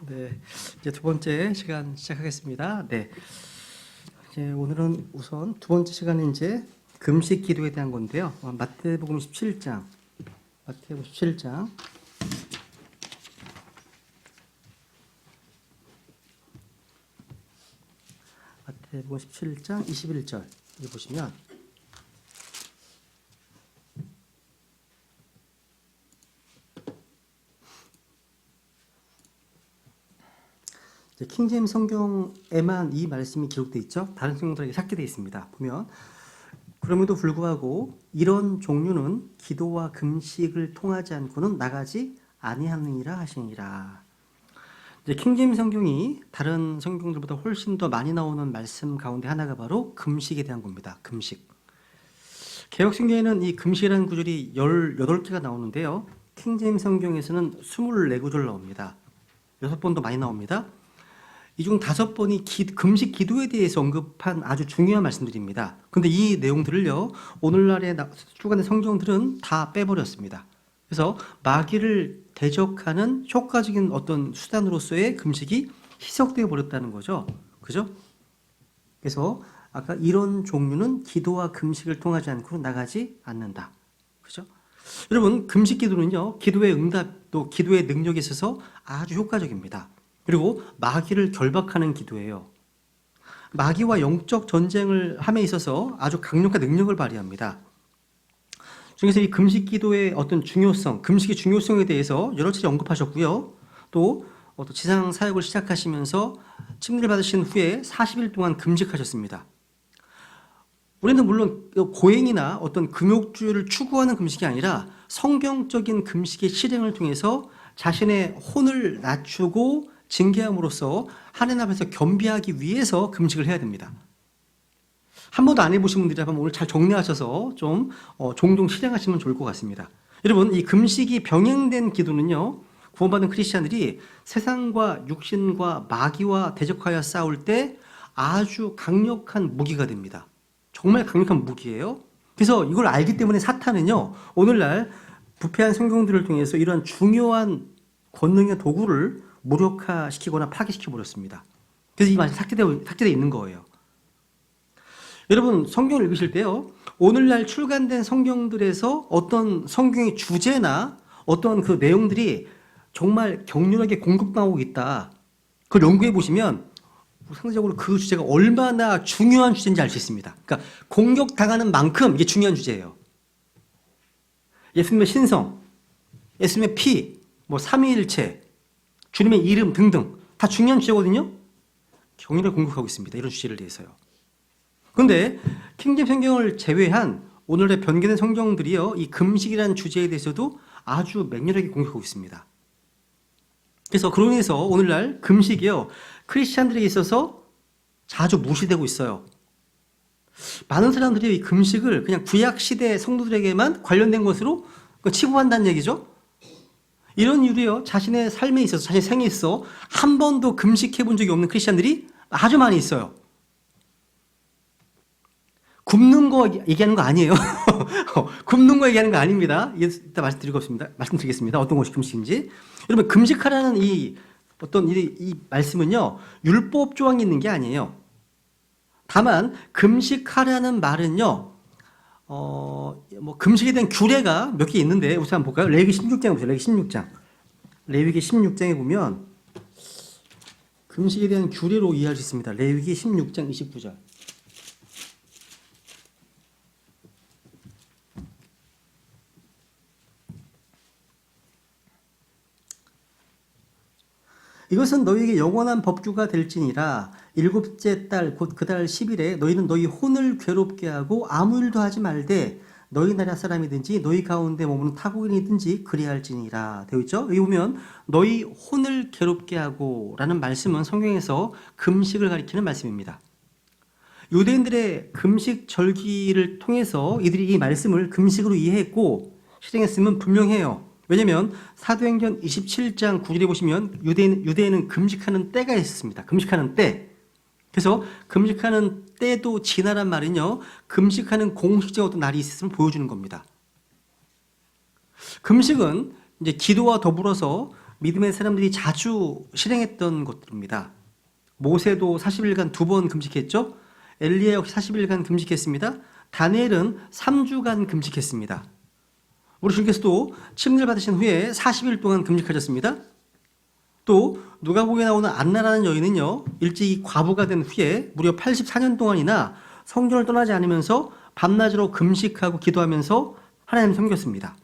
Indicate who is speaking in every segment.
Speaker 1: 네, 이제 두 번째 시간 시작하겠습니다. 네, 이제 오늘은 우선 두 번째 시간은 이제 금식 기도에 대한 건데요. 마태복음 17장, 마태복음 17장, 마태복음 17장 21절 여기 보시면 킹제임스 성경에만 이 말씀이 기록되어 있죠. 다른 성경들에게 삭제되어 있습니다. 보면 그럼에도 불구하고 이런 종류는 기도와 금식을 통하지 않고는 나가지 아니하느니라 하시니라. 이제 킹제임스 성경이 다른 성경들보다 훨씬 더 많이 나오는 말씀 가운데 하나가 바로 금식에 대한 겁니다. 금식. 개역 성경에는 이 금식이라는 구절이 18개가 나오는데요. 킹제임스 성경에서는 24구절 나옵니다. 6번도 많이 나옵니다. 이 중 5번이 금식 기도에 대해서 언급한 아주 중요한 말씀들입니다. 근데 이 내용들을요, 오늘날의 주간의 성경들은 다 빼버렸습니다. 그래서 마귀를 대적하는 효과적인 어떤 수단으로서의 금식이 희석되어 버렸다는 거죠. 그죠? 그래서 아까 이런 종류는 기도와 금식을 통하지 않고 나가지 않는다. 그죠? 여러분, 금식 기도는요, 기도의 응답 또 기도의 능력에 있어서 아주 효과적입니다. 그리고 마귀를 결박하는 기도예요. 마귀와 영적 전쟁을 함에 있어서 아주 강력한 능력을 발휘합니다. 중에서 이 금식 기도의 어떤 중요성, 금식의 중요성에 대해서 여러 차례 언급하셨고요. 또 지상 사역을 시작하시면서 침례를 받으신 후에 40일 동안 금식하셨습니다. 우리는 물론 고행이나 어떤 금욕주의를 추구하는 금식이 아니라 성경적인 금식의 실행을 통해서 자신의 혼을 낮추고 징계함으로써 하나님 앞에서 겸비하기 위해서 금식을 해야 됩니다. 한 번도 안 해보신 분들이라면 오늘 잘 정리하셔서 좀 종종 실행하시면 좋을 것 같습니다. 여러분, 이 금식이 병행된 기도는요, 구원받은 크리스찬들이 세상과 육신과 마귀와 대적하여 싸울 때 아주 강력한 무기가 됩니다. 정말 강력한 무기예요. 그래서 이걸 알기 때문에 사탄은요, 오늘날 부패한 성경들을 통해서 이러한 중요한 권능의 도구를 무력화시키거나 파괴시켜버렸습니다. 그래서 이 말이 삭제되어 있는 거예요. 여러분, 성경을 읽으실 때요, 오늘날 출간된 성경들에서 어떤 성경의 주제나 어떤 그 내용들이 정말 격렬하게 공격당하고 있다. 그걸 연구해 보시면 상대적으로 그 주제가 얼마나 중요한 주제인지 알 수 있습니다. 그러니까 공격당하는 만큼 이게 중요한 주제예요. 예수님의 신성, 예수님의 피, 삼위일체, 주님의 이름 등등 다 중요한 주제거든요. 격렬하게 공격하고 있습니다. 이런 주제를 대해서요. 그런데 킹제임스 성경을 제외한 오늘의 변개된 성경들이요, 이 금식이라는 주제에 대해서도 아주 맹렬하게 공격하고 있습니다. 그래서 그로 인해서 오늘날 금식이요, 크리스찬들에게 있어서 자주 무시되고 있어요. 많은 사람들이 이 금식을 그냥 구약시대 성도들에게만 관련된 것으로 치부한다는 얘기죠. 이런 이유로요, 자신의 삶에 있어서, 자신의 생에 있어 한 번도 금식해 본 적이 없는 크리스찬들이 아주 많이 있어요. 굶는 거 얘기하는 거 아니에요. 굶는 거 얘기하는 거 아닙니다. 이따 말씀드리겠습니다. 어떤 것이 금식인지. 여러분, 금식하라는 이 말씀은요, 율법 조항이 있는 게 아니에요. 다만 금식하라는 말은요, 금식에 대한 규례가 몇 개 있는데 우선 한번 볼까요? 레위기 16장에 보세요. 레위기 16장에 보면 금식에 대한 규례로 이해할 수 있습니다. 레위기 16장 29절. 이것은 너희에게 영원한 법규가 될지니라. 일곱째 달 곧 그 달 10일에 너희는 너희 혼을 괴롭게 하고 아무 일도 하지 말되 너희 나라 사람이든지 너희 가운데 머무는 타국인이든지 그리할지니라 되어 있죠. 여기 보면 너희 혼을 괴롭게 하고 라는 말씀은 성경에서 금식을 가리키는 말씀입니다. 유대인들의 금식 절기를 통해서 이들이 이 말씀을 금식으로 이해했고 실행했음은 분명해요. 왜냐하면 사도행전 27장 9절에 보시면 유대인은 금식하는 때가 있었습니다. 금식하는 때. 그래서 금식하는 때도 지나란 말은요, 금식하는 공식적인 어떤 날이 있었음을 보여주는 겁니다. 금식은 이제 기도와 더불어서 믿음의 사람들이 자주 실행했던 것들입니다. 모세도 40일간 2번 금식했죠. 엘리야 역시 40일간 금식했습니다. 다니엘은 3주간 금식했습니다. 우리 주님께서도 침례를 받으신 후에 40일 동안 금식하셨습니다. 또 누가복음에 나오는 안나라는 여인은요, 일찍이 과부가 된 후에 무려 84년 동안이나 성전을 떠나지 않으면서 밤낮으로 금식하고 기도하면서 하나님을 섬겼습니다.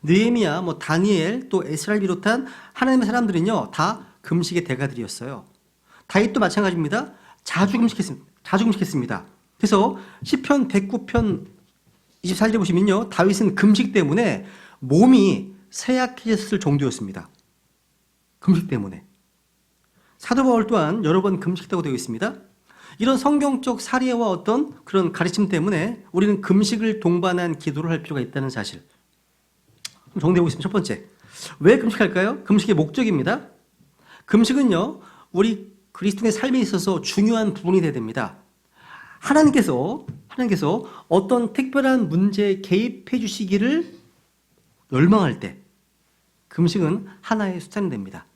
Speaker 1: 느헤미야, 다니엘, 또 에스라를 비롯한 하나님의 사람들은요, 다 금식의 대가들이었어요. 다윗도 마찬가지입니다. 자주 금식했습니다. 그래서 시편 109편 24절에 보시면요, 다윗은 금식 때문에 몸이 쇠약해졌을 정도였습니다. 금식 때문에. 사도 바울 또한 여러 번 금식했다고 되어 있습니다. 이런 성경적 사례와 어떤 그런 가르침 때문에 우리는 금식을 동반한 기도를 할 필요가 있다는 사실. 정리해 보겠습니다. 첫 번째, 왜 금식할까요? 금식의 목적입니다. 금식은요, 우리 그리스도의 삶에 있어서 중요한 부분이 되어야 됩니다. 하나님께서 어떤 특별한 문제에 개입해 주시기를 열망할 때 금식은 하나의 수단이 됩니다.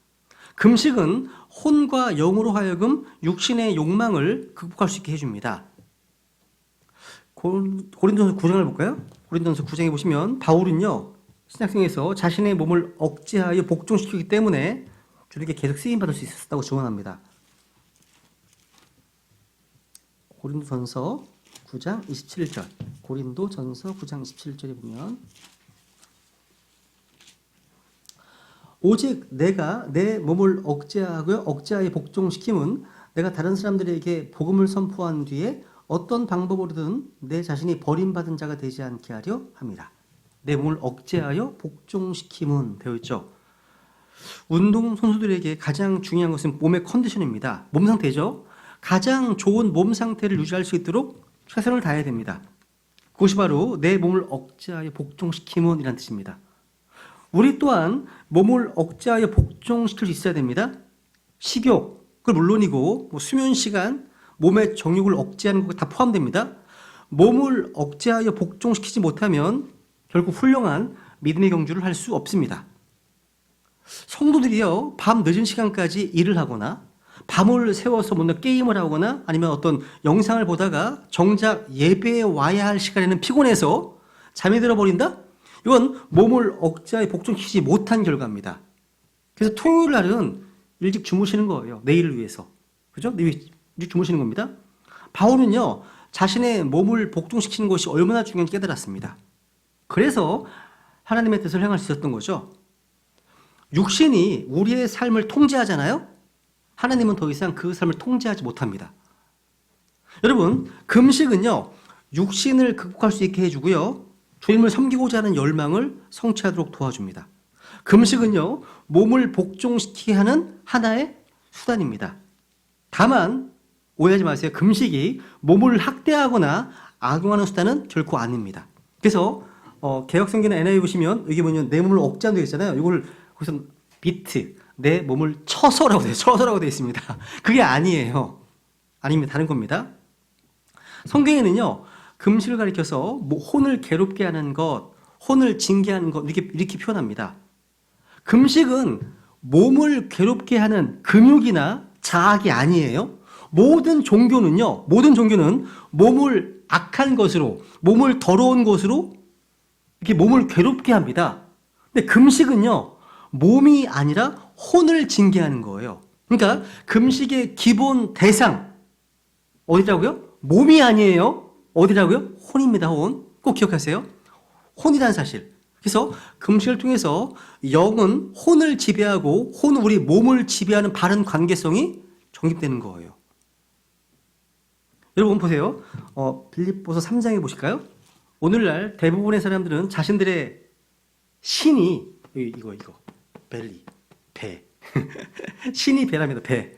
Speaker 1: 금식은 혼과 영으로 하여금 육신의 욕망을 극복할 수 있게 해줍니다. 고린도전서 9장을 볼까요? 고린도전서 9장에 보시면 바울은요, 신약성에서 자신의 몸을 억제하여 복종시키기 때문에 주님께 계속 쓰임받을 수 있었다고 증언합니다. 고린도전서 9장 27절. 고린도전서 9장 27절에 보면 오직 내가 내 몸을 억제하여 복종시킴은 내가 다른 사람들에게 복음을 선포한 뒤에 어떤 방법으로든 내 자신이 버림받은 자가 되지 않게 하려 함이라. 내 몸을 억제하여 복종시킴은 되어 있죠. 운동 선수들에게 가장 중요한 것은 몸의 컨디션입니다. 몸 상태죠. 가장 좋은 몸 상태를 유지할 수 있도록 최선을 다해야 됩니다. 그것이 바로 내 몸을 억제하여 복종시킴은 이란 뜻입니다. 우리 또한 몸을 억제하여 복종시킬 수 있어야 됩니다. 식욕은 물론이고 수면 시간, 몸의 정욕을 억제하는 것 다 포함됩니다. 몸을 억제하여 복종시키지 못하면 결국 훌륭한 믿음의 경주를 할 수 없습니다. 성도들이요, 밤 늦은 시간까지 일을 하거나 밤을 새워서 뭔가 게임을 하거나 아니면 어떤 영상을 보다가 정작 예배에 와야 할 시간에는 피곤해서 잠이 들어버린다? 이건 몸을 억제하여 복종시키지 못한 결과입니다. 그래서 토요일 날은 일찍 주무시는 거예요. 내일을 위해서. 그죠? 일찍 주무시는 겁니다. 바울은요, 자신의 몸을 복종시키는 것이 얼마나 중요한지 깨달았습니다. 그래서 하나님의 뜻을 행할 수 있었던 거죠. 육신이 우리의 삶을 통제하잖아요? 하나님은 더 이상 그 삶을 통제하지 못합니다. 여러분, 금식은요, 육신을 극복할 수 있게 해주고요, 주님을 섬기고자 하는 열망을 성취하도록 도와줍니다. 금식은요, 몸을 복종시키게 하는 하나의 수단입니다. 다만 오해하지 마세요. 금식이 몸을 학대하거나 악용하는 수단은 결코 아닙니다. 그래서 개혁성경의 NIV 보시면 여기 보면 내 몸을 억제하는 데 있잖아요. 이걸 거기서 비트, 내 몸을 쳐서라고 돼요. 쳐서라고 되어 있습니다. 그게 아니에요. 아닙니다. 다른 겁니다. 성경에는요, 금식을 가리켜서 혼을 괴롭게 하는 것, 혼을 징계하는 것 이렇게 표현합니다. 금식은 몸을 괴롭게 하는 근육이나 자학이 아니에요. 모든 종교는 몸을 악한 것으로, 몸을 더러운 것으로 이렇게 몸을 괴롭게 합니다. 근데 금식은요, 몸이 아니라 혼을 징계하는 거예요. 그러니까 금식의 기본 대상 어디라고요? 몸이 아니에요. 어디라고요? 혼입니다. 혼. 꼭 기억하세요. 혼이라는 사실. 그래서 금식을 통해서 영은 혼을 지배하고 혼은 우리 몸을 지배하는 바른 관계성이 정립되는 거예요. 여러분 보세요. 빌립보서 3장에 보실까요? 오늘날 대부분의 사람들은 자신들의 신이 이거 벨리, 배. 신이 배랍니다. 배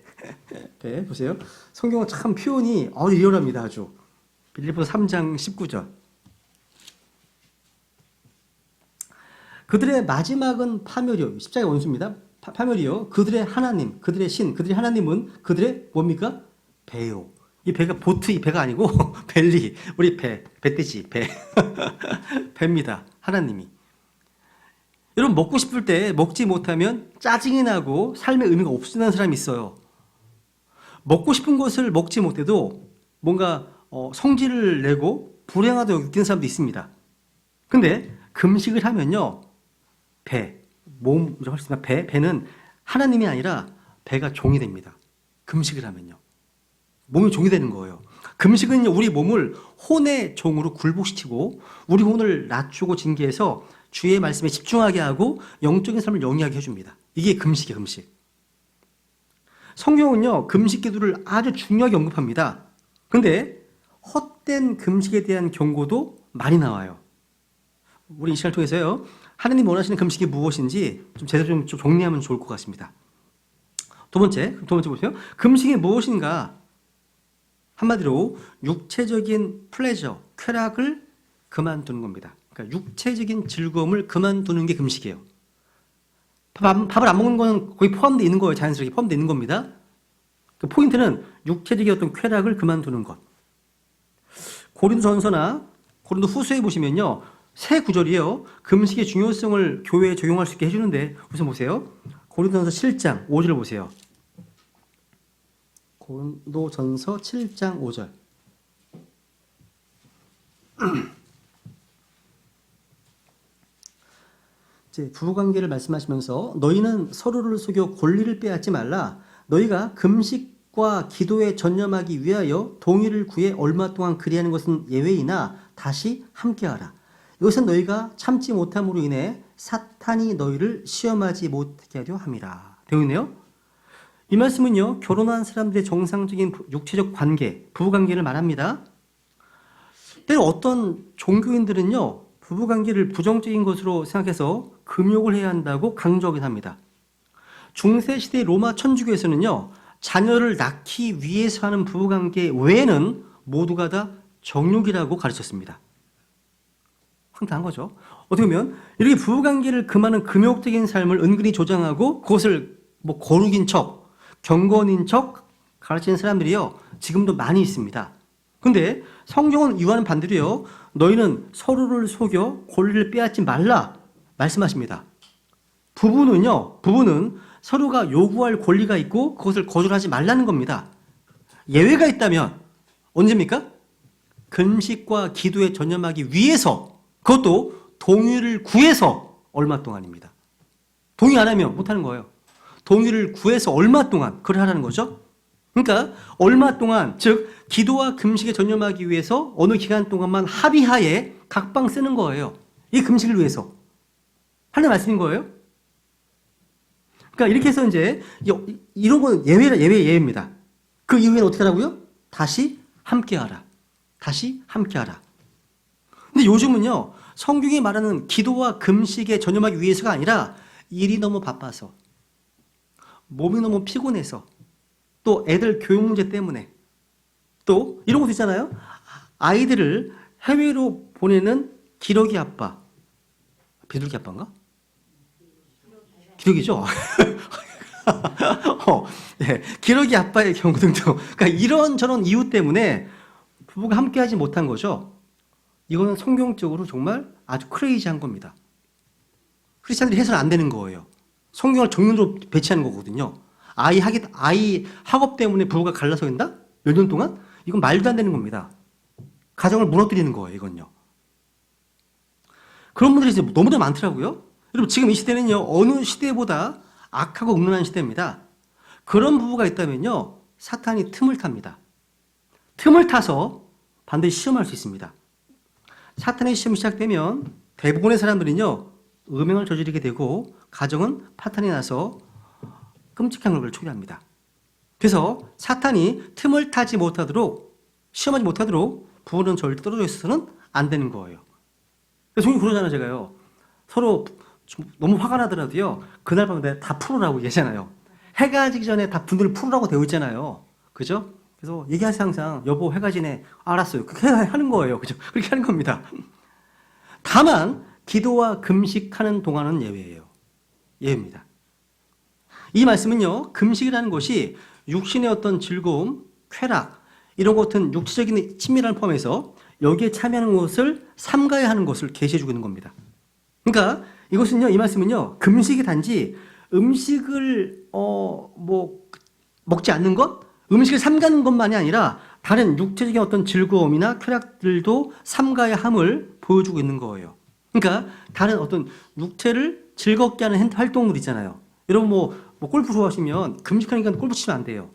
Speaker 1: 보세요. 성경은 참 표현이 리얼합니다. 아주. 빌립보서 3장 19절. 그들의 마지막은 파멸이요. 십자가의 원수입니다. 파멸이요. 그들의 하나님, 그들의 신, 그들의 하나님은 그들의 뭡니까? 배요. 이 배가 보트 이 배가 아니고 벨리. 우리 배 떼지 배. 배입니다. 하나님이. 여러분 먹고 싶을 때 먹지 못하면 짜증이 나고 삶의 의미가 없어지는 사람이 있어요. 먹고 싶은 것을 먹지 못해도 뭔가 성질을 내고 불행하다고 느끼는 사람도 있습니다. 근데 금식을 하면요, 몸이라고 할 수 있나? 배는 하나님이 아니라 배가 종이 됩니다. 금식을 하면요. 몸이 종이 되는 거예요. 금식은 우리 몸을 혼의 종으로 굴복시키고 우리 혼을 낮추고 징계해서 주의 말씀에 집중하게 하고 영적인 삶을 영위하게 해줍니다. 이게 금식이에요, 금식. 성경은요, 금식 기도를 아주 중요하게 언급합니다. 근데 헛된 금식에 대한 경고도 많이 나와요. 우리 이 시간을 통해서요, 하나님 원하시는 금식이 무엇인지 좀 제대로 좀 정리하면 좋을 것 같습니다. 두 번째 보세요. 금식이 무엇인가? 한마디로 육체적인 플레저, 쾌락을 그만두는 겁니다. 그러니까 육체적인 즐거움을 그만두는 게 금식이에요. 밥을 안 먹는 건 거의 포함되어 있는 거예요. 자연스럽게 포함되어 있는 겁니다. 그 포인트는 육체적인 어떤 쾌락을 그만두는 것. 고린도전서나 고린도 후서에 보시면요, 새 구절이에요. 금식의 중요성을 교회에 적용할 수 있게 해주는데, 우선 보세요. 고린도전서 7장 5절 보세요. 고린도전서 7장 5절. 이제 부부관계를 말씀하시면서 너희는 서로를 속여 권리를 빼앗지 말라. 너희가 금식과 기도에 전념하기 위하여 동의를 구해 얼마 동안 그리하는 것은 예외이나 다시 함께하라. 이것은 너희가 참지 못함으로 인해 사탄이 너희를 시험하지 못하게 하려 함이라. 되어 있네요. 이 말씀은요, 결혼한 사람들의 정상적인 육체적 관계, 부부관계를 말합니다. 때로 어떤 종교인들은요, 부부관계를 부정적인 것으로 생각해서 금욕을 해야 한다고 강조하긴 합니다. 중세시대 로마 천주교에서는요, 자녀를 낳기 위해서 하는 부부관계 외에는 모두가 다 정욕이라고 가르쳤습니다. 황당한 거죠. 어떻게 보면 이렇게 부부관계를 금하는 금욕적인 삶을 은근히 조장하고 그것을 거룩인 척, 경건인 척 가르치는 사람들이요, 지금도 많이 있습니다. 근데 성경은 이와는 반대로요, 너희는 서로를 속여 권리를 빼앗지 말라 말씀하십니다. 부부는 서로가 요구할 권리가 있고 그것을 거절하지 말라는 겁니다. 예외가 있다면 언제입니까? 금식과 기도에 전념하기 위해서, 그것도 동의를 구해서 얼마 동안입니다. 동의 안 하면 못하는 거예요. 동의를 구해서 얼마 동안 그걸 하라는 거죠. 그러니까 얼마 동안, 즉 기도와 금식에 전념하기 위해서 어느 기간 동안만 합의하에 각방 쓰는 거예요. 이 금식을 위해서 하는 말씀인 거예요. 그러니까 이렇게 해서 이제 이런 건 예외입니다. 그 이후에는 어떻게 하라고요? 다시 함께하라. 다시 함께하라. 근데 요즘은요, 성경이 말하는 기도와 금식에 전념하기 위해서가 아니라 일이 너무 바빠서, 몸이 너무 피곤해서, 또 애들 교육 문제 때문에, 또 이런 것도 있잖아요. 아이들을 해외로 보내는 기러기 아빠. 비둘기 아빠인가? 기러기죠? 네, 기러기 아빠의 경우 등등. 그러니까 이런저런 이유 때문에 부부가 함께하지 못한 거죠. 이거는 성경적으로 정말 아주 크레이지한 겁니다. 크리스찬들이 해서는 안 되는 거예요. 성경을 정면으로 배치하는 거거든요. 아이 학업 때문에 부부가 갈라서 된다? 몇 년 동안? 이건 말도 안 되는 겁니다. 가정을 무너뜨리는 거예요, 이건요. 그런 분들이 이제 너무나 많더라고요. 여러분, 지금 이 시대는요, 어느 시대보다 악하고 음란한 시대입니다. 그런 부부가 있다면요, 사탄이 틈을 탑니다. 틈을 타서 반드시 시험할 수 있습니다. 사탄의 시험이 시작되면 대부분의 사람들은요, 음행을 저지르게 되고 가정은 파탄이 나서 끔찍한 결과를 초래합니다. 그래서 사탄이 틈을 타지 못하도록, 시험하지 못하도록 부부는 절대 떨어져 있어서는 안 되는 거예요. 그래서 종이 그러잖아요, 제가요. 서로 너무 화가 나더라도요, 그날 밤에 내가 다 풀으라고 얘기하잖아요. 해가 지기 전에 다 분들을 풀으라고 되어 있잖아요. 그죠? 그래서 얘기하세요, 항상. 여보, 해가 지네. 알았어요. 그렇게 하는 거예요. 그죠? 그렇게 하는 겁니다. 다만, 기도와 금식하는 동안은 예외예요. 예외입니다. 이 말씀은요, 금식이라는 것이 육신의 어떤 즐거움, 쾌락, 이런 것 같은 육체적인 친밀함을 포함해서 여기에 참여하는 것을 삼가야 하는 것을 계시해주고 있는 겁니다. 그러니까 이것은요, 이 말씀은요, 금식이 단지 음식을 먹지 않는 것, 음식을 삼가는 것만이 아니라 다른 육체적인 어떤 즐거움이나 쾌락들도 삼가야 함을 보여주고 있는 거예요. 그러니까 다른 어떤 육체를 즐겁게 하는 활동들 있잖아요. 여러분 골프 좋아하시면 금식하니까 골프 치면 안 돼요.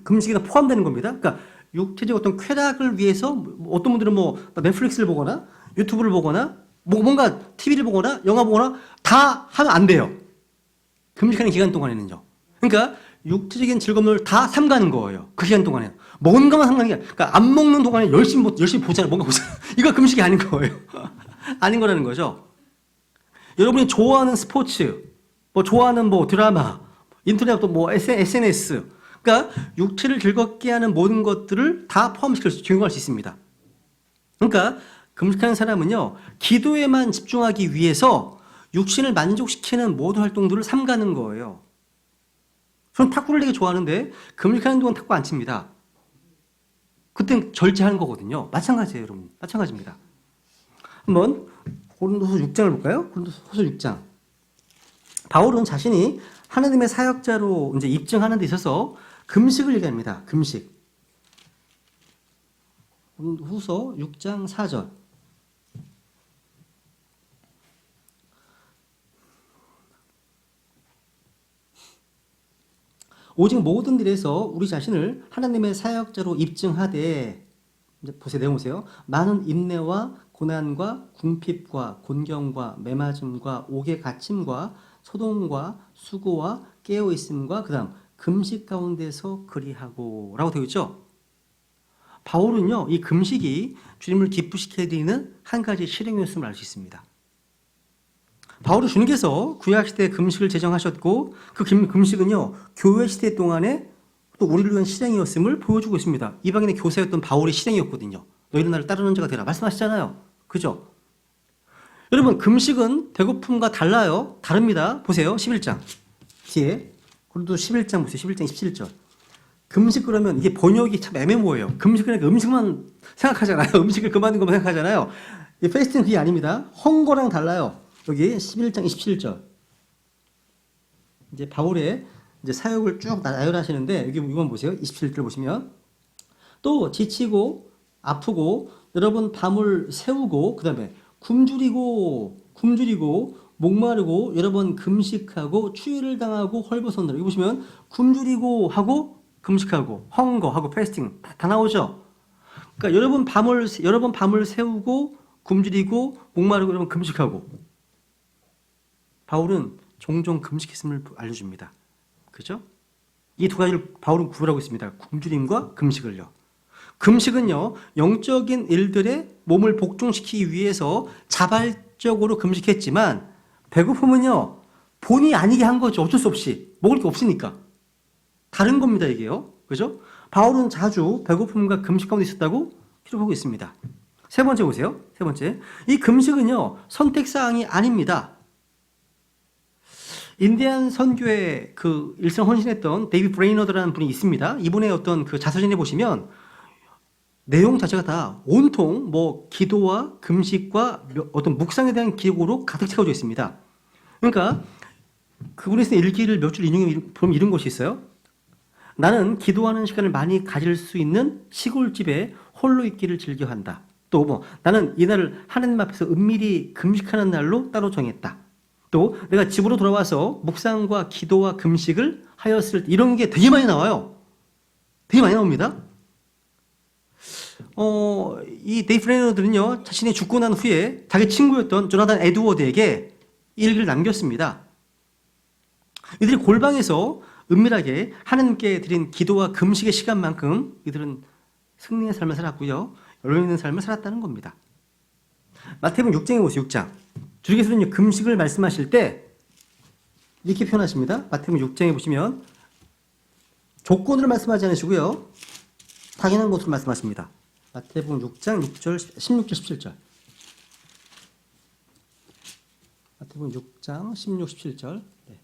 Speaker 1: 금식에 포함되는 겁니다. 그러니까 육체적 어떤 쾌락을 위해서 어떤 분들은 넷플릭스를 보거나 유튜브를 보거나 뭔가 TV를 보거나 영화 보거나 다 하면 안 돼요. 금식하는 기간 동안에는요. 그러니까 육체적인 즐거움을 다 삼가는 거예요. 그 기간 동안에. 뭔가만 삼가는 게 아니라, 그러니까 안 먹는 동안에 열심히 보잖아요. 뭔가 보잖아요. 이거 금식이 아닌 거예요. 아닌 거라는 거죠. 여러분이 좋아하는 스포츠, 좋아하는 드라마, 인터넷 SNS, 그러니까 육체를 즐겁게 하는 모든 것들을 다 적용할 수 있습니다. 그러니까 금식하는 사람은요, 기도에만 집중하기 위해서 육신을 만족시키는 모든 활동들을 삼가는 거예요. 저는 탁구를 되게 좋아하는데 금식하는 동안 탁구 안 칩니다. 그땐 절제하는 거거든요. 마찬가지예요, 여러분. 마찬가지입니다. 한번 고린도서 6장을 볼까요? 고린도서 6장. 바울은 자신이 하나님의 사역자로 이제 입증하는 데 있어서 금식을 얘기합니다. 금식. 고린도후서 6장 4절. 오직 모든 일에서 우리 자신을 하나님의 사역자로 입증하되, 이제 보세요, 내용 보세요. 많은 인내와 고난과 궁핍과 곤경과 매맞음과 옥에 갇힘과 소동과 수고와 깨어있음과 그 다음 금식 가운데서 그리하고 라고 되어 있죠. 바울은요, 이 금식이 주님을 기쁘시게 해드리는 한 가지 실행이었음을 알 수 있습니다. 바울은 주님께서 구약시대에 금식을 제정하셨고 그 금식은요, 교회 시대 동안에 또 우리를 위한 실행이었음을 보여주고 있습니다. 이방인의 교사였던 바울의 실행이었거든요. 너희는 나를 따르는 자가 되라 말씀하시잖아요. 그죠? 여러분, 금식은 배고픔과 달라요. 다릅니다. 보세요. 11장 뒤에 고린도 11장 보세요. 11장 17절. 금식 그러면 이게 번역이 참 애매모호해요. 금식 그러니까 음식만 생각하잖아요. 음식을 그만둔 것만 생각하잖아요. 이 페이스트는 그게 아닙니다. 헝거랑 달라요. 여기 11장 27절. 이제 바울의 이제 사역을 쭉 나열하시는데 여기 이건 보세요. 27절 보시면 또 지치고 아프고 여러분 밤을 새우고 그다음에 굶주리고 목마르고 여러 번 금식하고 추위를 당하고 헐벗었느라. 여기 보시면 굶주리고 하고 금식하고 헝거하고 패스팅 다 나오죠. 그러니까 여러 번 밤을 새우고 굶주리고 목마르고 여러 번 금식하고. 바울은 종종 금식했음을 알려줍니다. 그죠? 이 두 가지를 바울은 구분하고 있습니다. 굶주림과 금식을요. 금식은요, 영적인 일들에 몸을 복종시키기 위해서 자발적으로 금식했지만 배고픔은요, 본의 아니게 한 거죠. 어쩔 수 없이. 먹을 게 없으니까. 다른 겁니다, 이게요. 그죠? 바울은 자주 배고픔과 금식 가운데 있었다고 기록하고 있습니다. 세 번째 보세요. 세 번째. 이 금식은요, 선택사항이 아닙니다. 인디안 선교에 그 일생 헌신했던 데이비드 브레이너드라는 분이 있습니다. 이분의 어떤 그 자서전에 보시면 내용 자체가 다 온통 기도와 금식과 어떤 묵상에 대한 기록으로 가득 채워져 있습니다. 그러니까 그분이 쓴 일기를 몇 줄 인용해 보면 이런 것이 있어요. 나는 기도하는 시간을 많이 가질 수 있는 시골집에 홀로 있기를 즐겨한다. 또 나는 이날을 하나님 앞에서 은밀히 금식하는 날로 따로 정했다. 또 내가 집으로 돌아와서 묵상과 기도와 금식을 하였을 때 이런 게 되게 많이 나와요. 되게 많이 나옵니다. 이 데이브 레너드는요, 자신이 죽고 난 후에 자기 친구였던 조나단 에드워드에게 일기를 남겼습니다. 이들이 골방에서 은밀하게 하나님께 드린 기도와 금식의 시간만큼 이들은 승리의 삶을 살았고요, 열려 있는 삶을 살았다는 겁니다. 마태복음 6장에 보세요. 6장. 주님께서는 금식을 말씀하실 때 이렇게 표현하십니다. 마태복음 6장에 보시면 조건으로 말씀하지 않으시고요, 당연한 것으로 말씀하십니다. 마태복음 6장 6절, 16절, 17절. 마태복음 6장 16, 17절. 네.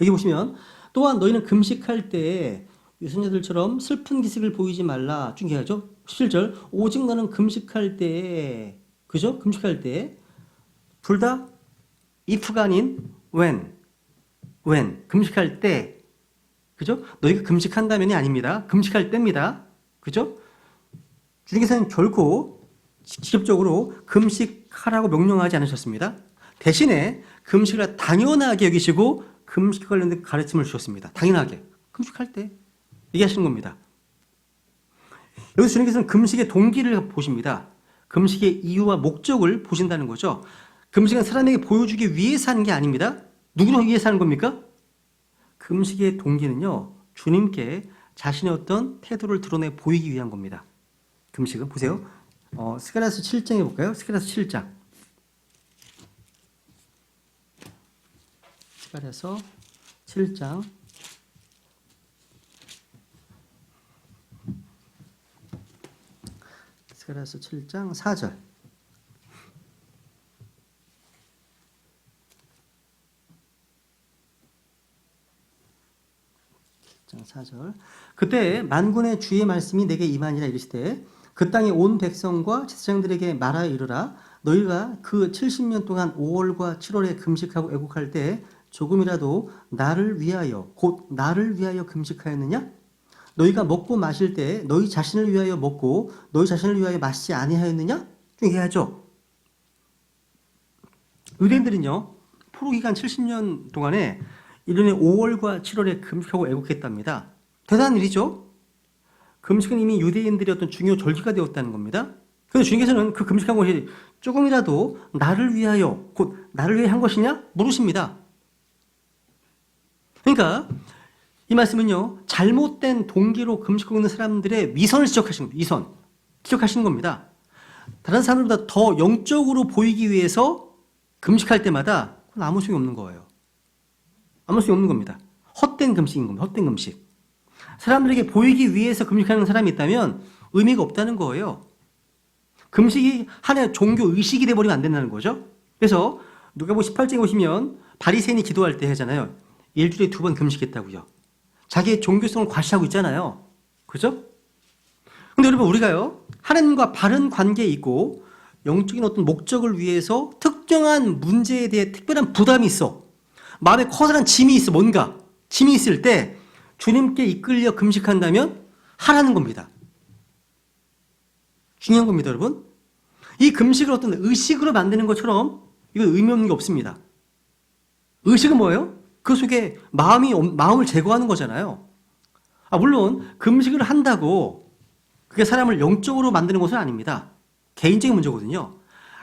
Speaker 1: 여기 보시면 또한 너희는 금식할 때에 유선자들처럼 슬픈 기색을 보이지 말라. 중요하죠. 17절. 오직 너는 금식할 때에, 그죠? 금식할 때에 둘 다 if가 아닌 when. 금식할 때. 그죠? 너희가 금식한다면이 아닙니다. 금식할 때입니다. 그죠? 주님께서는 결코 직접적으로 금식하라고 명령하지 않으셨습니다. 대신에 금식을 당연하게 여기시고 금식 관련된 가르침을 주셨습니다. 당연하게. 금식할 때 얘기하시는 겁니다. 여기서 주님께서는 금식의 동기를 보십니다. 금식의 이유와 목적을 보신다는 거죠. 금식은 사람에게 보여주기 위해서 하는 게 아닙니다. 누구를 위해서 하는 겁니까? 금식의 동기는요, 주님께 자신의 어떤 태도를 드러내 보이기 위한 겁니다. 금식은 보세요. 스가랴서 7장에 볼까요? 스가랴서 7장. 스가랴서 7장. 스가랴서 7장 4절. 4절. 그때 만군의 주의 말씀이 내게 임하니라 이르시되 그 땅의 온 백성과 제사장들에게 말하여 이르라 너희가 그 70년 동안 5월과 7월에 금식하고 애국할 때 조금이라도 나를 위하여 곧 나를 위하여 금식하였느냐? 너희가 먹고 마실 때 너희 자신을 위하여 먹고 너희 자신을 위하여 마시지 아니하였느냐? 얘기하죠. 유대인들은요 포로기간 70년 동안에 1년에 5월과 7월에 금식하고 애국했답니다. 대단한 일이죠. 금식은 이미 유대인들의 어떤 중요 절기가 되었다는 겁니다. 그런데 주님께서는 그 금식한 것이 조금이라도 나를 위하여 곧 나를 위해 한 것이냐? 물으십니다. 그러니까 이 말씀은요 잘못된 동기로 금식하고 있는 사람들의 위선을 지적하시는 겁니다. 지적하시는 겁니다. 다른 사람들보다 더 영적으로 보이기 위해서 금식할 때마다 그건 아무 소용이 없는 거예요. 아무 소용이 없는 겁니다. 헛된 금식인 겁니다. 헛된 금식. 사람들에게 보이기 위해서 금식하는 사람이 있다면 의미가 없다는 거예요. 금식이 하나의 종교 의식이 돼버리면 안 된다는 거죠. 그래서 누가복음 18장에 보시면 바리새인이 기도할 때 하잖아요. 일주일에 2번 금식했다고요. 자기의 종교성을 과시하고 있잖아요. 그죠? 근데 여러분 우리가요 하나님과 바른 관계에 있고 영적인 어떤 목적을 위해서 특정한 문제에 대해 특별한 부담이 있어. 마음에 커다란 짐이 있어. 뭔가 짐이 있을 때 주님께 이끌려 금식한다면 하라는 겁니다. 중요한 겁니다, 여러분. 이 금식을 어떤 의식으로 만드는 것처럼 이건 의미 없는 게 없습니다. 의식은 뭐예요? 그 속에 마음을 제거하는 거잖아요. 물론 금식을 한다고 그게 사람을 영적으로 만드는 것은 아닙니다. 개인적인 문제거든요.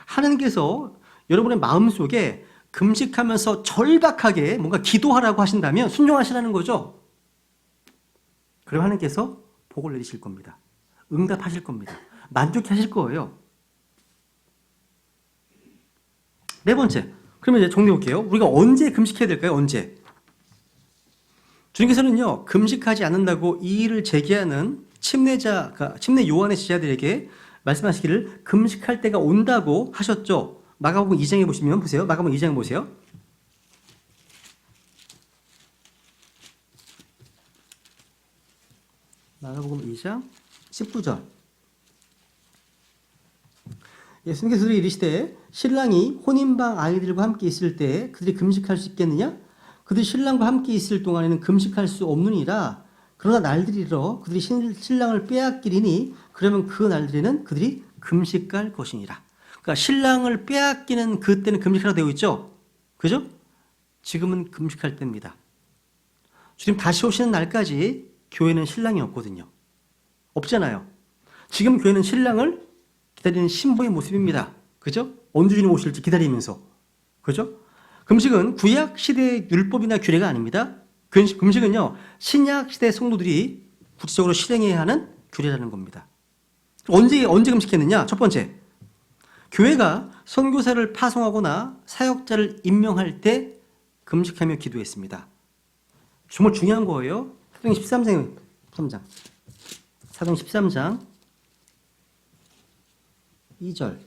Speaker 1: 하나님께서 여러분의 마음속에 금식하면서 절박하게 뭔가 기도하라고 하신다면 순종하시라는 거죠. 그럼 하나님께서 복을 내리실 겁니다. 응답하실 겁니다. 만족해 하실 거예요. 네 번째. 그러면 이제 정리해 볼게요. 우리가 언제 금식해야 될까요? 언제? 주님께서는요, 금식하지 않는다고 이의를 제기하는 침례 요한의 제자들에게 말씀하시기를 금식할 때가 온다고 하셨죠. 마가복음 2장에 보시면 보세요. 마가복음 2장에 보세요. 마가복음 2장 19절. 예수님께서 이르시되 신랑이 혼인방 아이들과 함께 있을 때 그들이 금식할 수 있겠느냐? 그들이 신랑과 함께 있을 동안에는 금식할 수 없느니라. 그러나 날들이 이르러 그들이 신랑을 빼앗기리니 그러면 그 날들에는 그들이 금식할 것이니라. 그러니까 신랑을 빼앗기는 그때는 금식하라고 되어 있죠. 그죠? 지금은 금식할 때입니다. 주님 다시 오시는 날까지 교회는 신랑이 없거든요. 없잖아요. 지금 교회는 신랑을 기다리는 신부의 모습입니다. 그죠? 언제 주님 오실지 기다리면서. 그죠? 금식은 구약 시대의 율법이나 규례가 아닙니다. 금식은요, 신약 시대 성도들이 구체적으로 실행해야 하는 규례라는 겁니다. 언제 금식했느냐? 첫 번째, 교회가 선교사를 파송하거나 사역자를 임명할 때 금식하며 기도했습니다. 정말 중요한 거예요. 사도행 13장 2절.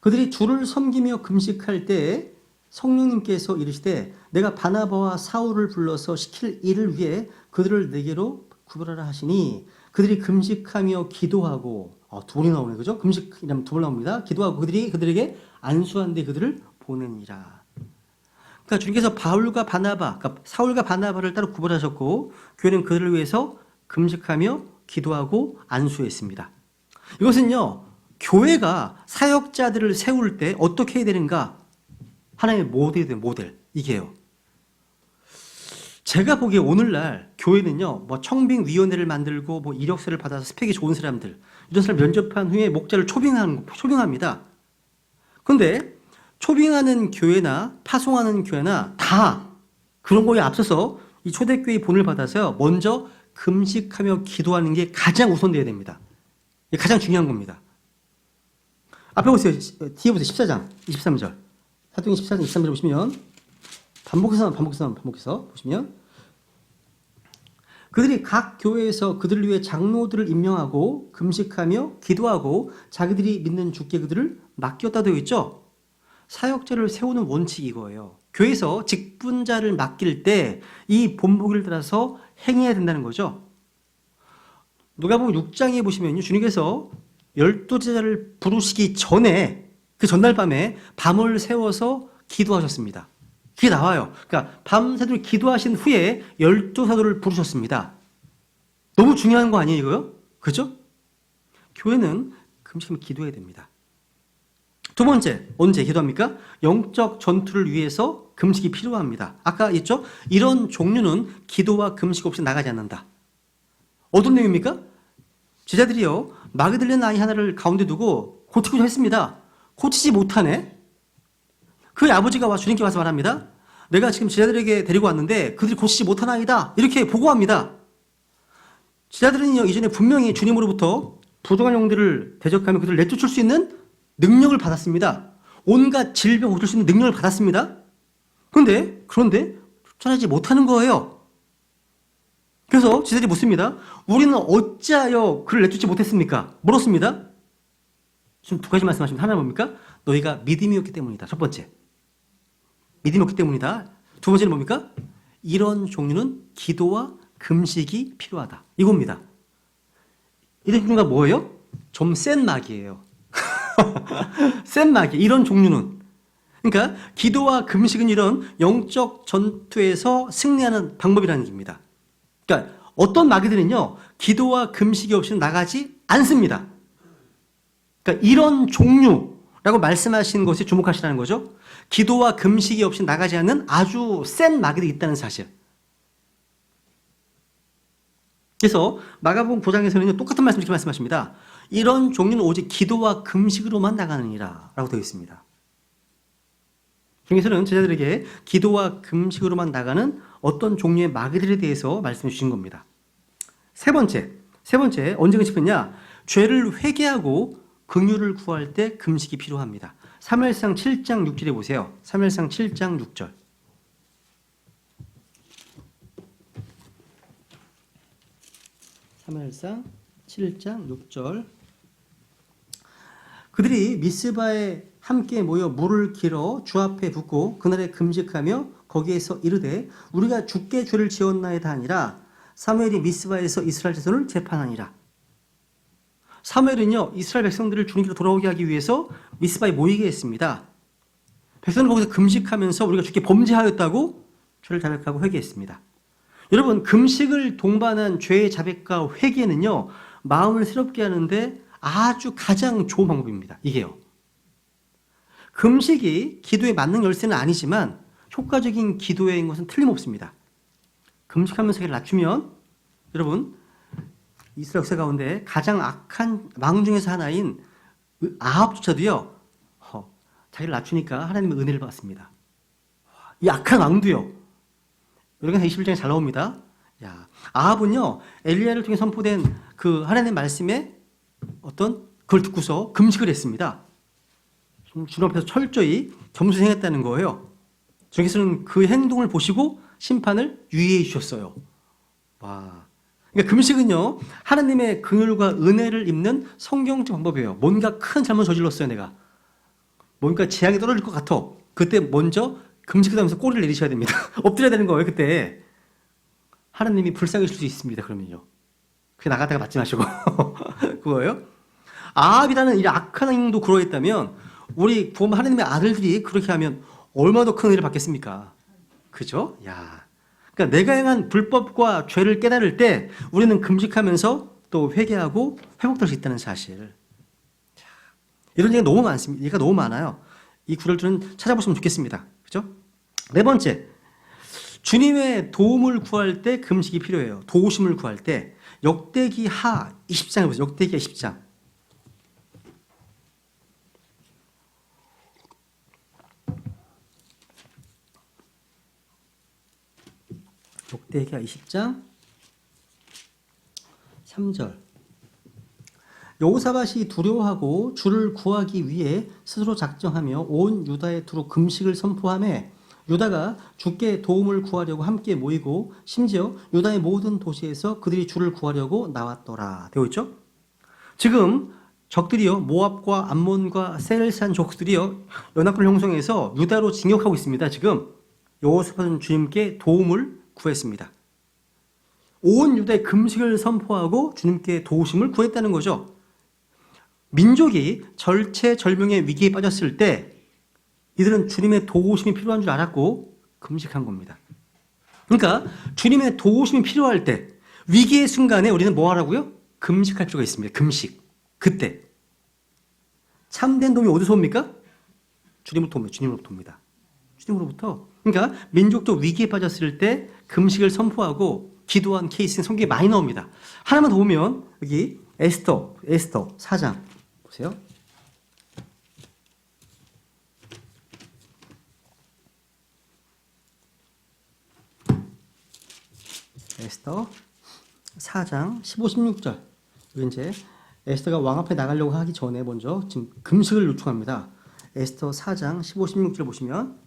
Speaker 1: 그들이 주를 섬기며 금식할 때 성령님께서 이르시되 내가 바나바와 사울을 불러서 시킬 일을 위해 그들을 내게로 구별하라 하시니 그들이 금식하며 기도하고 두 번이 나오네 그죠? 금식이라면 두 번 나옵니다. 기도하고 그들에게 안수한데 그들을 보내니라. 그러니까 주님께서 바울과 바나바, 그러니까 사울과 바나바를 따로 구별하셨고 교회는 그들을 위해서 금식하며 기도하고 안수했습니다. 이것은요 교회가 사역자들을 세울 때 어떻게 해야 되는가 하나의 모델 이게요. 제가 보기에 오늘날 교회는요, 뭐 청빙위원회를 만들고 뭐 이력서를 받아서 스펙이 좋은 사람들, 이런 사람 면접한 후에 목자를 초빙합니다. 그런데 초빙하는 교회나 파송하는 교회나 다 그런 거에 앞서서 이 초대교회 본을 받아서 먼저 금식하며 기도하는 게 가장 우선돼야 됩니다. 이게 가장 중요한 겁니다. 앞에 보세요. 뒤에 보세요. 14장 23절. 사도행 14장 23절 보시면 반복해서 보시면 그들이 각 교회에서 그들을 위해 장로들을 임명하고 금식하며 기도하고 자기들이 믿는 주께 그들을 맡겼다 되어 있죠. 사역자를 세우는 원칙이 이거예요. 교회에서 직분자를 맡길 때 이 본보기를 따라서 행해야 된다는 거죠. 누가복음 6장에 보시면요. 주님께서 12제자를 부르시기 전에 그 전날 밤에 밤을 새워서 기도하셨습니다. 그게 나와요. 그러니까 밤새도록 기도하신 후에 12사도를 부르셨습니다. 너무 중요한 거 아니에요, 이거요? 그죠? 교회는 금식하면 기도해야 됩니다. 두 번째, 언제 기도합니까? 영적 전투를 위해서 금식이 필요합니다. 아까 했죠? 이런 종류는 기도와 금식 없이 나가지 않는다. 어떤 내용입니까? 제자들이요, 마귀 들리는 아이 하나를 가운데 두고 고치고자 했습니다. 고치지 못하네? 그의 아버지가 주님께 와서 말합니다. 내가 지금 제자들에게 데리고 왔는데 그들이 고치지 못한 아이다. 이렇게 보고합니다. 제자들은요, 이전에 분명히 주님으로부터 부정한 영들을 대적하며 그들을 내쫓을 수 있는 능력을 받았습니다. 온갖 질병 고칠 수 있는 능력을 받았습니다. 그런데 쫓아내지 못하는 거예요. 그래서 제자들이 묻습니다. 우리는 어찌하여 그를 내쫓지 못했습니까? 물었습니다. 지금 두 가지 말씀하십니다. 하나는 뭡니까? 너희가 믿음이 없기 때문이다. 첫 번째. 믿음이 없기 때문이다. 두 번째는 뭡니까? 이런 종류는 기도와 금식이 필요하다. 이겁니다. 이런 종류가 뭐예요? 좀 센 막이에요. 센 막이. 이런 종류는. 그러니까 기도와 금식은 이런 영적 전투에서 승리하는 방법이라는 얘기입니다. 그러니까 어떤 마귀들은요, 기도와 금식이 없이는 나가지 않습니다. 그러니까 이런 종류라고 말씀하신 것에 주목하시라는 거죠. 기도와 금식이 없이 나가지 않는 아주 센 마귀들이 있다는 사실. 그래서 마가복음 9장에서는 똑같은 말씀을 이렇게 말씀하십니다. 이런 종류는 오직 기도와 금식으로만 나가느니라 라고 되어 있습니다. 주님께서는 제자들에게 기도와 금식으로만 나가는 어떤 종류의 마귀들에 대해서 말씀해 주신 겁니다. 세 번째 언제 금식했냐? 죄를 회개하고 긍휼을 구할 때 금식이 필요합니다. 사무엘상 7장 6절에 보세요. 사무엘상 7장 6절. 사무엘상 7장 6절. 그들이 미스바에 함께 모여 물을 길어 주 앞에 붓고 그날에 금식하며 거기에서 이르되 우리가 주께 죄를 지었나이다 하니라. 사무엘이 미스바에서 이스라엘 자손을 재판하니라. 사무엘은요, 이스라엘 백성들을 주님께로 돌아오게 하기 위해서 미스바에 모이게 했습니다. 백성들 거기서 금식하면서 우리가 주께 범죄하였다고 죄를 자백하고 회개했습니다. 여러분, 금식을 동반한 죄의 자백과 회개는요, 마음을 새롭게 하는데 아주 가장 좋은 방법입니다. 이게요. 금식이 기도의 만능 열쇠는 아니지만 효과적인 기도인 것은 틀림없습니다. 금식하면서 회개를 낮추면 여러분, 이스라엘 역사 가운데 가장 악한 왕 중에서 하나인 아합조차도요, 자기를 낮추니까 하나님의 은혜를 받습니다. 이 악한 왕도요. 여러분 21장에 잘 나옵니다. 아합은요, 엘리야를 통해 선포된 그 하나님의 말씀에 그걸 듣고서 금식을 했습니다. 주님 앞에서 철저히 겸손히 행했다는 거예요. 주님께서는 그 행동을 보시고 심판을 유예해 주셨어요. 그러니까 금식은요, 하나님의 긍휼과 은혜를 입는 성경적 방법이에요. 뭔가 큰 잘못 저질렀어요, 내가. 뭔가 재앙이 떨어질 것 같아. 그때 먼저 금식하면서 꼬리를 내리셔야 됩니다. 엎드려야 되는 거예요, 그때. 하나님이 불쌍해질 수 있습니다, 그러면요. 그 나가다가 맞지 마시고 그거예요. 아합이라는 이 악한 행동도 그러했다면 우리 구원 하나님의 아들들이 그렇게 하면 얼마나 더 큰 은혜를 받겠습니까? 그죠? 야, 그러니까 내가 행한 불법과 죄를 깨달을 때 우리는 금식하면서 또 회개하고 회복될 수 있다는 사실. 이런 얘기가 너무 많습니다. 얘기가 너무 많아요. 이 구절들은 찾아보시면 좋겠습니다. 그죠? 네 번째, 주님의 도움을 구할 때 금식이 필요해요. 도우심을 구할 때 역대기 하 20장에 보세요. 역대기 20장. 역대기하 20장 3절. 여호사밧이 두려워하고 주를 구하기 위해 스스로 작정하며 온 유다에 두루 금식을 선포하며 유다가 주께 도움을 구하려고 함께 모이고 심지어 유다의 모든 도시에서 그들이 주를 구하려고 나왔더라. 되어 있죠? 지금 적들이요, 모압과 암몬과 세일산 족들이요, 연합군을 형성해서 유다로 진격하고 있습니다. 지금 여호사밧은 주님께 도움을 구했습니다. 온 유다의 금식을 선포하고 주님께 도우심을 구했다는 거죠. 민족이 절체절명의 위기에 빠졌을 때 이들은 주님의 도우심이 필요한 줄 알았고 금식한 겁니다. 그러니까 주님의 도우심이 필요할 때 위기의 순간에 우리는 뭐 하라고요? 금식할 필요가 있습니다. 금식. 그때 참된 도움이 어디서 옵니까? 주님으로부터 옵니다. 주님으로부터 옵니다. 주님으로부터. 그러니까 민족도 위기에 빠졌을 때 금식을 선포하고 기도한 케이스는 성경에 많이 나옵니다. 하나만 더 보면 여기 에스더 4장 보세요. 에스더 4장 15, 16절. 이제 에스더가 왕 앞에 나가려고 하기 전에 먼저 지금 금식을 요청합니다. 에스더 4장 15, 16절 보시면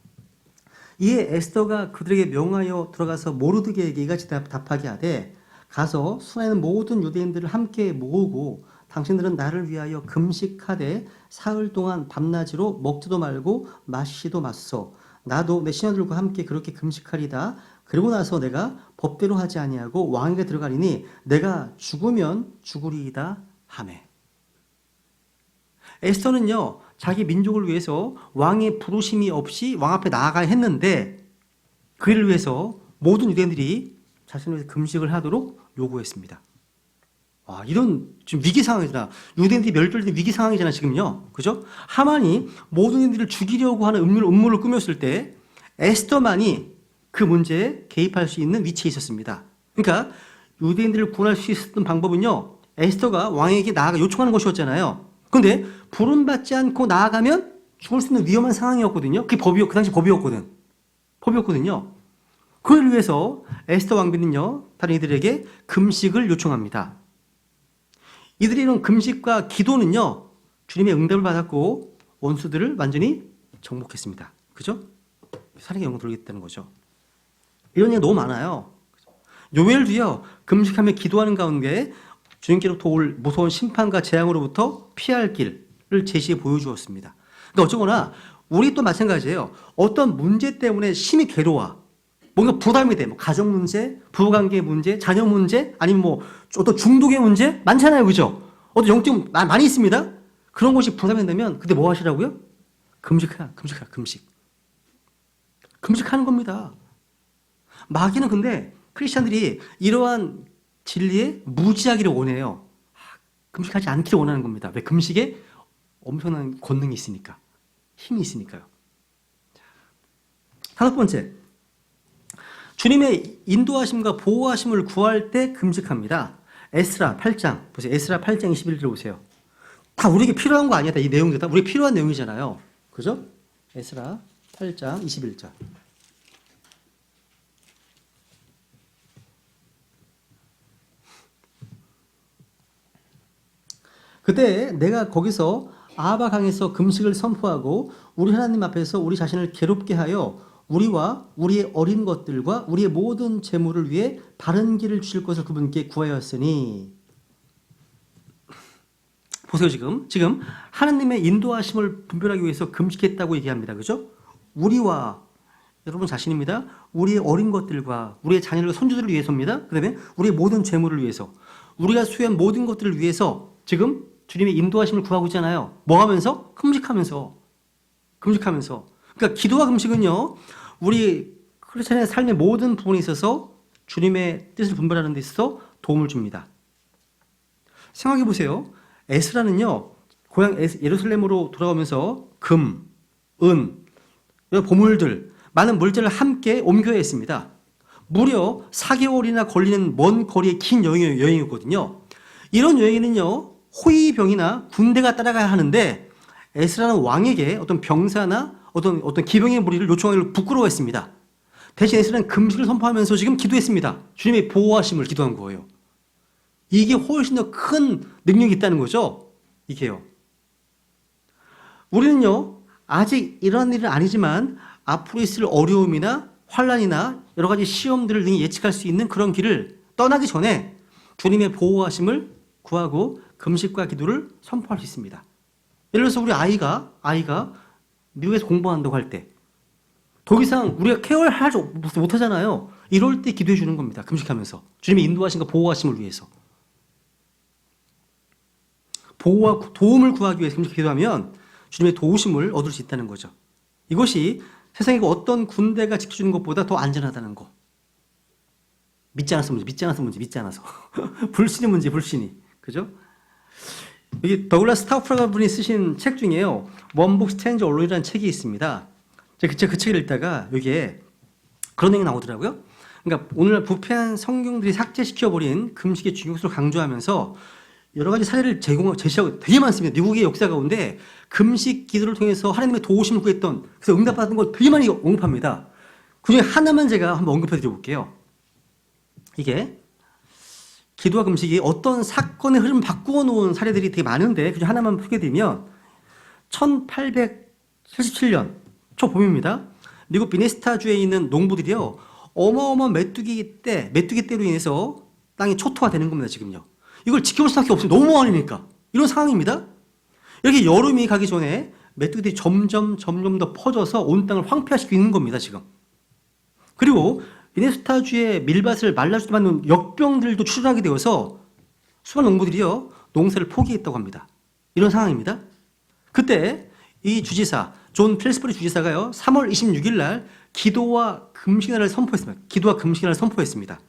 Speaker 1: 이에 에스더가 그들에게 명하여 들어가서 모르드게에게 이같이 답하게 하되 가서 수많은 모든 유대인들을 함께 모으고 당신들은 나를 위하여 금식하되 사흘 동안 밤낮으로 먹지도 말고 마시지도 마소서. 나도 내 신하들과 함께 그렇게 금식하리다. 그리고 나서 내가 법대로 하지 아니하고 왕에게 들어가리니 내가 죽으면 죽으리이다 하매. 에스더는요, 자기 민족을 위해서 왕의 부르심이 없이 왕 앞에 나아가야 했는데 그 일을 위해서 모든 유대인들이 자신을 위해서 금식을 하도록 요구했습니다. 와, 이런 지금 위기 상황이잖아. 유대인들이 멸절된 위기 상황이잖아 지금요. 그죠? 하만이 모든 유대인들을 죽이려고 하는 음모를 꾸몄을 때 에스더만이 그 문제에 개입할 수 있는 위치에 있었습니다. 그러니까 유대인들을 구원할 수 있었던 방법은요, 에스더가 왕에게 나아가 요청하는 것이었잖아요. 그런데 부름받지 않고 나아가면 죽을 수 있는 위험한 상황이었거든요. 그게 그 당시 법이었거든요. 그를 위해서 에스더 왕비는요, 다른 이들에게 금식을 요청합니다. 이들의 이런 금식과 기도는요, 주님의 응답을 받았고 원수들을 완전히 정복했습니다. 그죠? 사랑의 영광 돌리겠다는 거죠. 이런 얘기 너무 많아요. 요엘도요, 금식하며 기도하는 가운데 주님께로부터 올 무서운 심판과 재앙으로부터 피할 길을 제시해 보여주었습니다. 그러니까 어쩌거나 우리 또 마찬가지예요. 어떤 문제 때문에 심히 괴로워. 뭔가 부담이 돼. 뭐 가정 문제, 부부관계 문제, 자녀 문제, 아니면 뭐 어떤 중독의 문제 많잖아요, 그죠? 어떤 영적 많이 있습니다. 그런 것이 부담이 된다면 그때 뭐 하시라고요? 금식. 금식하는 겁니다. 마귀는 근데 크리스찬들이 이러한 진리에 무지하기를 원해요. 금식하지 않기를 원하는 겁니다. 왜? 금식에 엄청난 권능이 있으니까, 힘이 있으니까요. 다섯 번째, 주님의 인도하심과 보호하심을 구할 때 금식합니다. 에스라 8장 보세요. 에스라 8장 21절 보세요. 다 우리에게 필요한 거 아니야? 이 내용들 다 우리에게 필요한 내용이잖아요. 그죠? 에스라 8장 21절. 그때 내가 거기서 아하바 강에서 금식을 선포하고 우리 하나님 앞에서 우리 자신을 괴롭게 하여 우리와 우리의 어린 것들과 우리의 모든 재물을 위해 바른 길을 주실 것을 그분께 구하였으니. 보세요. 지금 하나님의 인도하심을 분별하기 위해서 금식했다고 얘기합니다. 그죠? 우리와 여러분 자신입니다. 우리의 어린 것들과 우리의 자녀들과 손주들을 위해서입니다. 그 다음에 우리의 모든 재물을 위해서. 우리가 수행한 모든 것들을 위해서 지금 주님의 인도하심을 구하고 있잖아요. 뭐 하면서? 금식하면서. 금식하면서. 그러니까 기도와 금식은요, 우리 크리스천의 삶의 모든 부분에 있어서 주님의 뜻을 분별하는 데 있어서 도움을 줍니다. 생각해 보세요. 에스라는요, 고향 예루살렘으로 돌아오면서 금, 은, 보물들, 많은 물자를 함께 옮겨야 했습니다. 무려 4개월이나 걸리는 먼 거리의 긴 여행이었거든요. 이런 여행에는요, 호위병이나 군대가 따라가야 하는데 에스라는 왕에게 어떤 병사나 어떤 기병의 무리를 요청하기를 부끄러워했습니다. 대신 에스라는 금식을 선포하면서 지금 기도했습니다. 주님의 보호하심을 기도한 거예요. 이게 훨씬 더 큰 능력이 있다는 거죠. 이게요. 우리는요, 아직 이런 일은 아니지만 앞으로 있을 어려움이나 환란이나 여러 가지 시험들을 능히 예측할 수 있는 그런 길을 떠나기 전에 주님의 보호하심을 구하고 금식과 기도를 선포할 수 있습니다. 예를 들어서 우리 아이가 미국에서 공부한다고 할 때 더 이상 우리가 케어를 하지 못하잖아요. 이럴 때 기도해 주는 겁니다. 금식하면서. 주님의 인도하심과 보호하심을 위해서. 보호와 도움을 구하기 위해서 금식 기도하면 주님의 도우심을 얻을 수 있다는 거죠. 이것이 세상에 어떤 군대가 지켜주는 것보다 더 안전하다는 거. 믿지 않아서 문제. 불신의 문제, 불신이. 그죠? 여기 더글라스 스타우프라가 분이 쓰신 책 중에요. 원북 스탠즈 언론이라는 책이 있습니다. 제가 그 책을 읽다가 여기에 그런 내용이 나오더라고요. 그러니까 오늘 부패한 성경들이 삭제시켜버린 금식의 중요성을 강조하면서 여러 가지 사례를 제시하고 되게 많습니다. 미국의 역사 가운데 금식 기도를 통해서 하나님의 도우심을 구했던, 그래서 응답받은 걸 되게 많이 언급합니다. 그 중에 하나만 제가 한번 언급해 드려볼게요. 이게 기도와 금식이 어떤 사건의 흐름을 바꾸어 놓은 사례들이 되게 많은데 그중 하나만 소개드리면 1877년 초봄입니다. 미국 미네소타주에 있는 농부들이요, 어마어마한 메뚜기 떼로 인해서 땅이 초토화되는 겁니다. 지금요. 이걸 지켜볼 수밖에 없어요. 너무 많으니까. 이런 상황입니다. 이렇게 여름이 가기 전에 메뚜기들이 점점 더 퍼져서 온 땅을 황폐화시키고 있는 겁니다. 지금. 그리고 미네소타주의 밀밭을 말라주게 만든 역병들도 출현하게 되어서 수많은 농부들이요, 농사를 포기했다고 합니다. 이런 상황입니다. 그때 이 주지사, 존 필스버리 주지사가요, 3월 26일 날 기도와 금식날을 선포했습니다.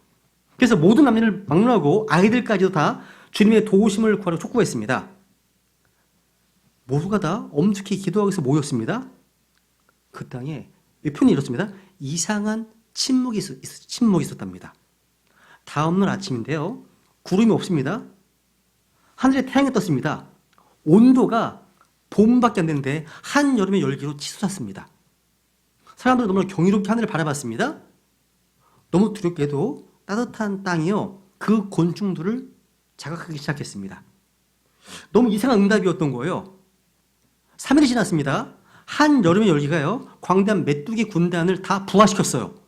Speaker 1: 그래서 모든 남녀를 막론하고 아이들까지도 다 주님의 도우심을 구하러 촉구했습니다. 모두가 다 엄숙히 기도하기 위해서 모였습니다. 그 땅에 이 표현이 이렇습니다. 이상한 침묵이 있었답니다. 다음날 아침인데요, 구름이 없습니다. 하늘에 태양이 떴습니다. 온도가 봄밖에 안 되는데 한여름의 열기로 치솟았습니다. 사람들은 너무나 경이롭게 하늘을 바라봤습니다. 너무 두렵게도 따뜻한 땅이요, 그 곤충들을 자극하기 시작했습니다. 너무 이상한 응답이었던 거예요. 3일이 지났습니다. 한여름의 열기가요, 광대한 메뚜기 군단을 다 부화시켰어요.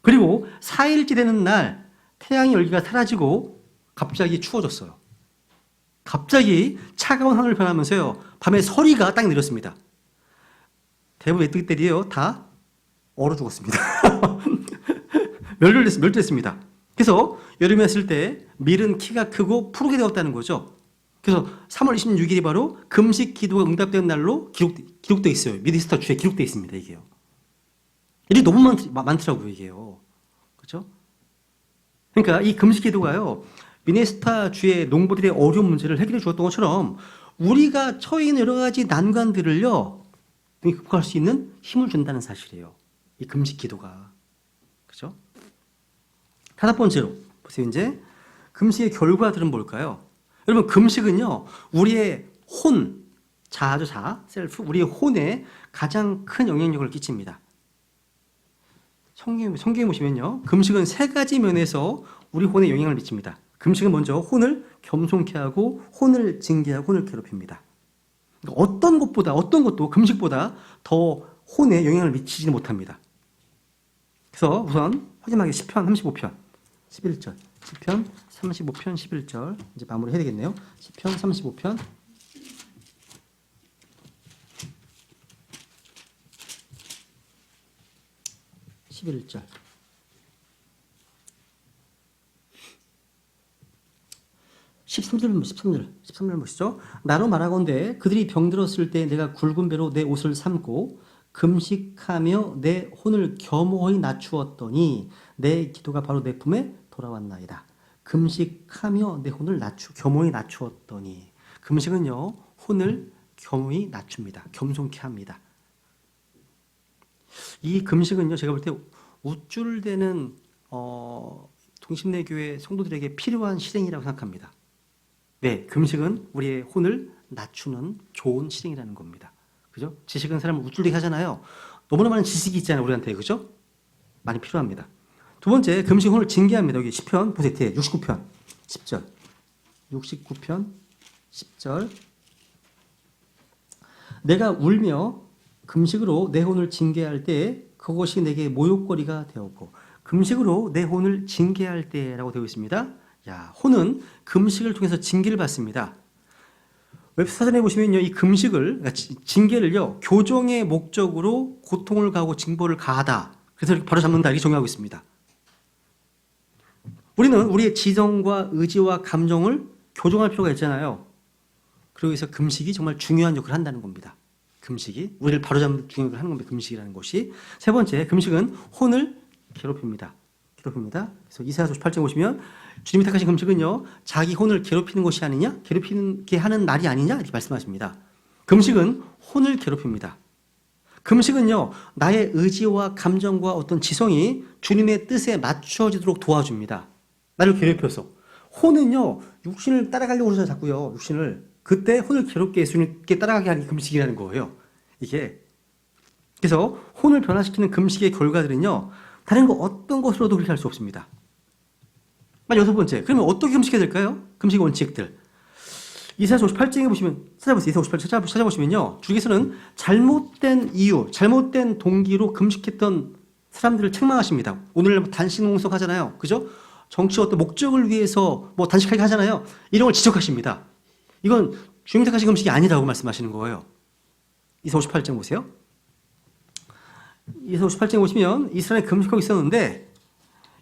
Speaker 1: 그리고 4일째 되는 날 태양의 열기가 사라지고 갑자기 추워졌어요. 갑자기 차가운 하늘을 변하면서요, 밤에 서리가 땅에 내렸습니다. 대부분 메뚜기들이요, 다 얼어 죽었습니다. 멸종됐습니다. 그래서 여름에 왔을 때 밀은 키가 크고 푸르게 되었다는 거죠. 그래서 3월 26일이 바로 금식 기도가 응답된 날로 기록되어 있어요. 미네소타 주에 기록되어 있습니다. 이게요. 일이 너무 많더라고요. 이게요. 그렇죠? 그러니까 이 금식 기도가요, 미네소타 주의 농부들의 어려운 문제를 해결해 주었던 것처럼 우리가 처해 있는 여러 가지 난관들을요, 극복할 수 있는 힘을 준다는 사실이에요. 이 금식 기도가. 그죠? 다섯 번째로 보세요. 이제 금식의 결과들은 뭘까요? 여러분, 금식은요, 우리의 혼, 셀프, 우리의 혼에 가장 큰 영향력을 끼칩니다. 성경에 보시면요, 금식은 세 가지 면에서 우리 혼에 영향을 미칩니다. 금식은 먼저 혼을 겸손케 하고, 혼을 징계하고, 혼을 괴롭힙니다. 그러니까 어떤 것도 금식보다 더 혼에 영향을 미치지 못합니다. 그래서 우선 확인하게 시편 35편 11절, 시편 35편 11절 이제 마무리 해야 되겠네요. 시편 35편 11절. 13절 보시죠. 나로 말하건대 그들이 병들었을 때 내가 굵은 배로 내 옷을 삼고 금식하며 내 혼을 겸허히 낮추었더니 내 기도가 바로 내 품에 돌아왔나이다. 금식하며 내 혼을 겸허히 낮추었더니, 금식은요 혼을 겸허히 낮춥니다. 겸손케 합니다. 이 금식은요 제가 볼 때 우쭐대는 동심내교회 성도들에게 필요한 실행이라고 생각합니다. 네, 금식은 우리의 혼을 낮추는 좋은 실행이라는 겁니다. 그죠? 지식은 사람을 우쭐대게 하잖아요. 너무나 많은 지식이 있잖아요, 우리한테. 그죠? 많이 필요합니다. 두 번째, 금식 혼을 징계합니다. 여기 시편 보세요. 뒤에 69편 10절. 69편 10절. 내가 울며 금식으로 내 혼을 징계할 때 그것이 내게 모욕거리가 되었고, 금식으로 내 혼을 징계할 때라고 되어 있습니다. 야, 혼은 금식을 통해서 징계를 받습니다. 웹사전에 보시면요, 이 금식을, 그러니까 징계를요, 교정의 목적으로 고통을 가하고 징벌을 가하다. 그래서 이렇게 바로잡는다. 이렇게 정의하고 있습니다. 우리는 우리의 지성과 의지와 감정을 교정할 필요가 있잖아요. 그러기 위해서 금식이 정말 중요한 역할을 한다는 겁니다. 금식이 우리를 바로잡는 중요한 역할을 하는 겁니다. 금식이라는 것이. 세 번째, 금식은 혼을 괴롭힙니다. 그래서 이사야 58장 보시면 주님이 택하신 금식은요, 자기 혼을 괴롭히는 것이 아니냐, 괴롭히게 하는 날이 아니냐 이렇게 말씀하십니다. 금식은 혼을 괴롭힙니다. 금식은요, 나의 의지와 감정과 어떤 지성이 주님의 뜻에 맞춰지도록 도와줍니다. 나를 괴롭혀서. 혼은요, 육신을 따라가려고 그러죠, 자꾸요. 육신을. 그때 혼을 괴롭게 예수님께 따라가게 하는 금식이라는 거예요. 이게. 그래서 혼을 변화시키는 금식의 결과들은요, 다른 거 어떤 것으로도 그렇게 할 수 없습니다. 여섯 번째, 그러면 어떻게 금식해야 될까요? 금식의 원칙들. 이사야 58장에 보시면, 찾아보세요. 이사야 58장 찾아보시면요, 주께서는 잘못된 이유, 잘못된 동기로 금식했던 사람들을 책망하십니다. 오늘 단식 농성 하잖아요. 그죠? 정치 어떤 목적을 위해서 단식하게 하잖아요. 이런 걸 지적하십니다. 이건 주님 택하신 금식이 아니라고 말씀하시는 거예요. 이사야 58장 보세요. 이사야 58장 보시면 이스라엘이 금식하고 있었는데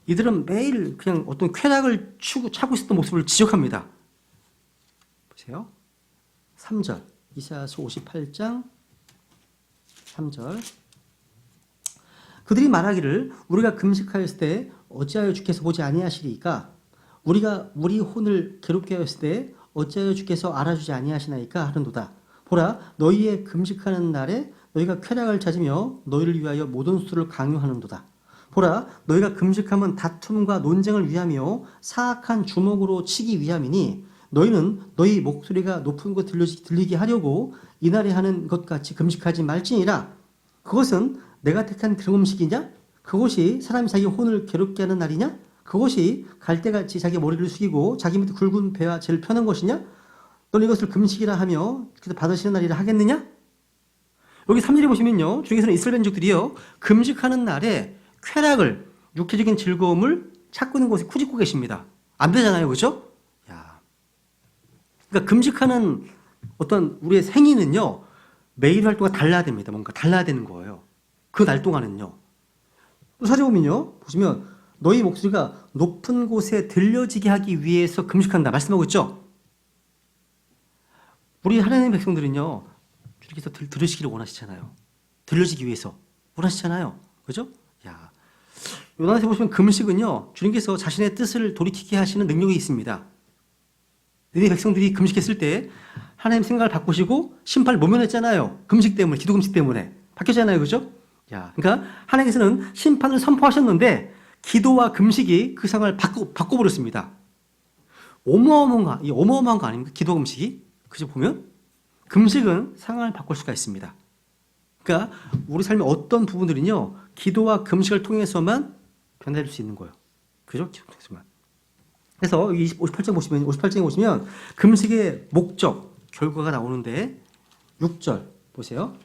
Speaker 1: 이들은 매일 그냥 어떤 쾌락을 차고 있었던 모습을 지적합니다. 보세요. 3절. 이사야서 58장 3절. 그들이 말하기를 우리가 금식하였을 때 어찌하여 주께서 보지 아니하시리이까? 우리가 우리 혼을 괴롭게 하였을 때 어찌하여 주께서 알아주지 아니하시나이까 하는도다. 보라, 너희의 금식하는 날에 너희가 쾌락을 찾으며 너희를 위하여 모든 수를 강요하는도다. 보라, 너희가 금식하면 다툼과 논쟁을 위하며 사악한 주먹으로 치기 위함이니 너희는 너희 목소리가 높은 곳 들리게 하려고 이날에 하는 것 같이 금식하지 말지니라. 그것은 내가 택한 금식이냐? 그것이 사람이 자기 혼을 괴롭게 하는 날이냐? 그것이 갈대같이 자기 머리를 숙이고 자기 밑에 굵은 배와 재를 펴는 것이냐? 너는 이것을 금식이라 하며 그래서 받으시는 날이라 하겠느냐? 여기 3절에 보시면요, 주께서는 이스라엘 민족들이요, 금식하는 날에 쾌락을, 육체적인 즐거움을 찾고 있는 곳에 꾸짖고 계십니다. 안 되잖아요, 그죠? 야, 그러니까 금식하는 어떤 우리의 생이는요, 매일 활동가 달라야 됩니다. 뭔가 달라야 되는 거예요. 그 날 동안은요. 또 찾아보면요, 보시면 너희 목소리가 높은 곳에 들려지게 하기 위해서 금식한다 말씀하고 있죠. 우리 하나님의 백성들은요, 주님께서 들으시기를 원하시잖아요. 들려지기 위해서 원하시잖아요. 그죠? 야, 요나에서 보시면 금식은요, 주님께서 자신의 뜻을 돌이키게 하시는 능력이 있습니다. 너희 백성들이 금식했을 때 하나님 생각을 바꾸시고 심판을 모면했잖아요. 금식 때문에, 기도 금식 때문에 바뀌었잖아요. 그죠? 야, 그러니까 하나님께서는 심판을 선포하셨는데 기도와 금식이 그 상황을 바꿔버렸습니다. 어마어마한 거 아닙니까? 기도 금식이. 그죠? 보면 금식은 상황을 바꿀 수가 있습니다. 그러니까 우리 삶의 어떤 부분들은요, 기도와 금식을 통해서만 변화될 수 있는 거예요. 그죠? 기도 통해서만. 그래서 58장에 보시면 금식의 목적, 결과가 나오는데 6절 보세요.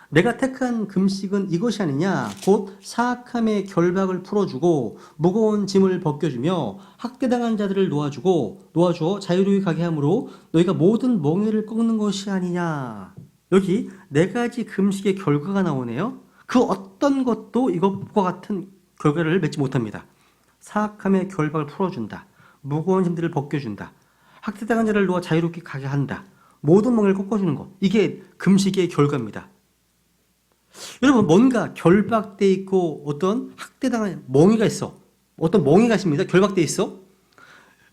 Speaker 1: 내가 택한 금식은 이것이 아니냐? 곧 사악함의 결박을 풀어주고 무거운 짐을 벗겨주며 학대당한 자들을 놓아주어 자유로이 가게 함으로 너희가 모든 멍에를 꺾는 것이 아니냐? 여기 네 가지 금식의 결과가 나오네요. 그 어떤 것도 이것과 같은 결과를 맺지 못합니다. 사악함의 결박을 풀어준다. 무거운 짐들을 벗겨준다. 학대당한 자를 놓아 자유롭게 가게 한다. 모든 멍에를 꺾어주는 것. 이게 금식의 결과입니다. 여러분, 뭔가 결박돼 있고 어떤 학대당한 멍에가 있어. 어떤 멍에가 있습니다. 결박돼 있어.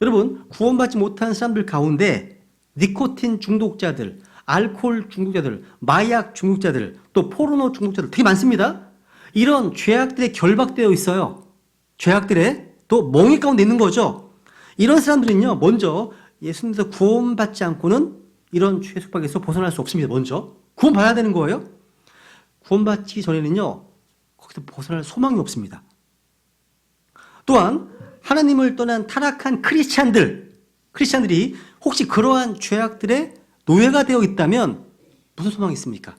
Speaker 1: 여러분, 구원받지 못한 사람들 가운데 니코틴 중독자들, 알코올 중독자들, 마약 중독자들, 또 포르노 중독자들 되게 많습니다. 이런 죄악들에 결박되어 있어요. 죄악들에 또 멍에 가운데 있는 거죠. 이런 사람들은요, 먼저 예수님께서 구원받지 않고는 이런 죄 속박에서 벗어날 수 없습니다. 먼저 구원받아야 되는 거예요. 구원받기 전에는요, 거기서 벗어날 소망이 없습니다. 또한 하나님을 떠난 타락한 크리스찬들이 혹시 그러한 죄악들의 노예가 되어 있다면 무슨 소망이 있습니까?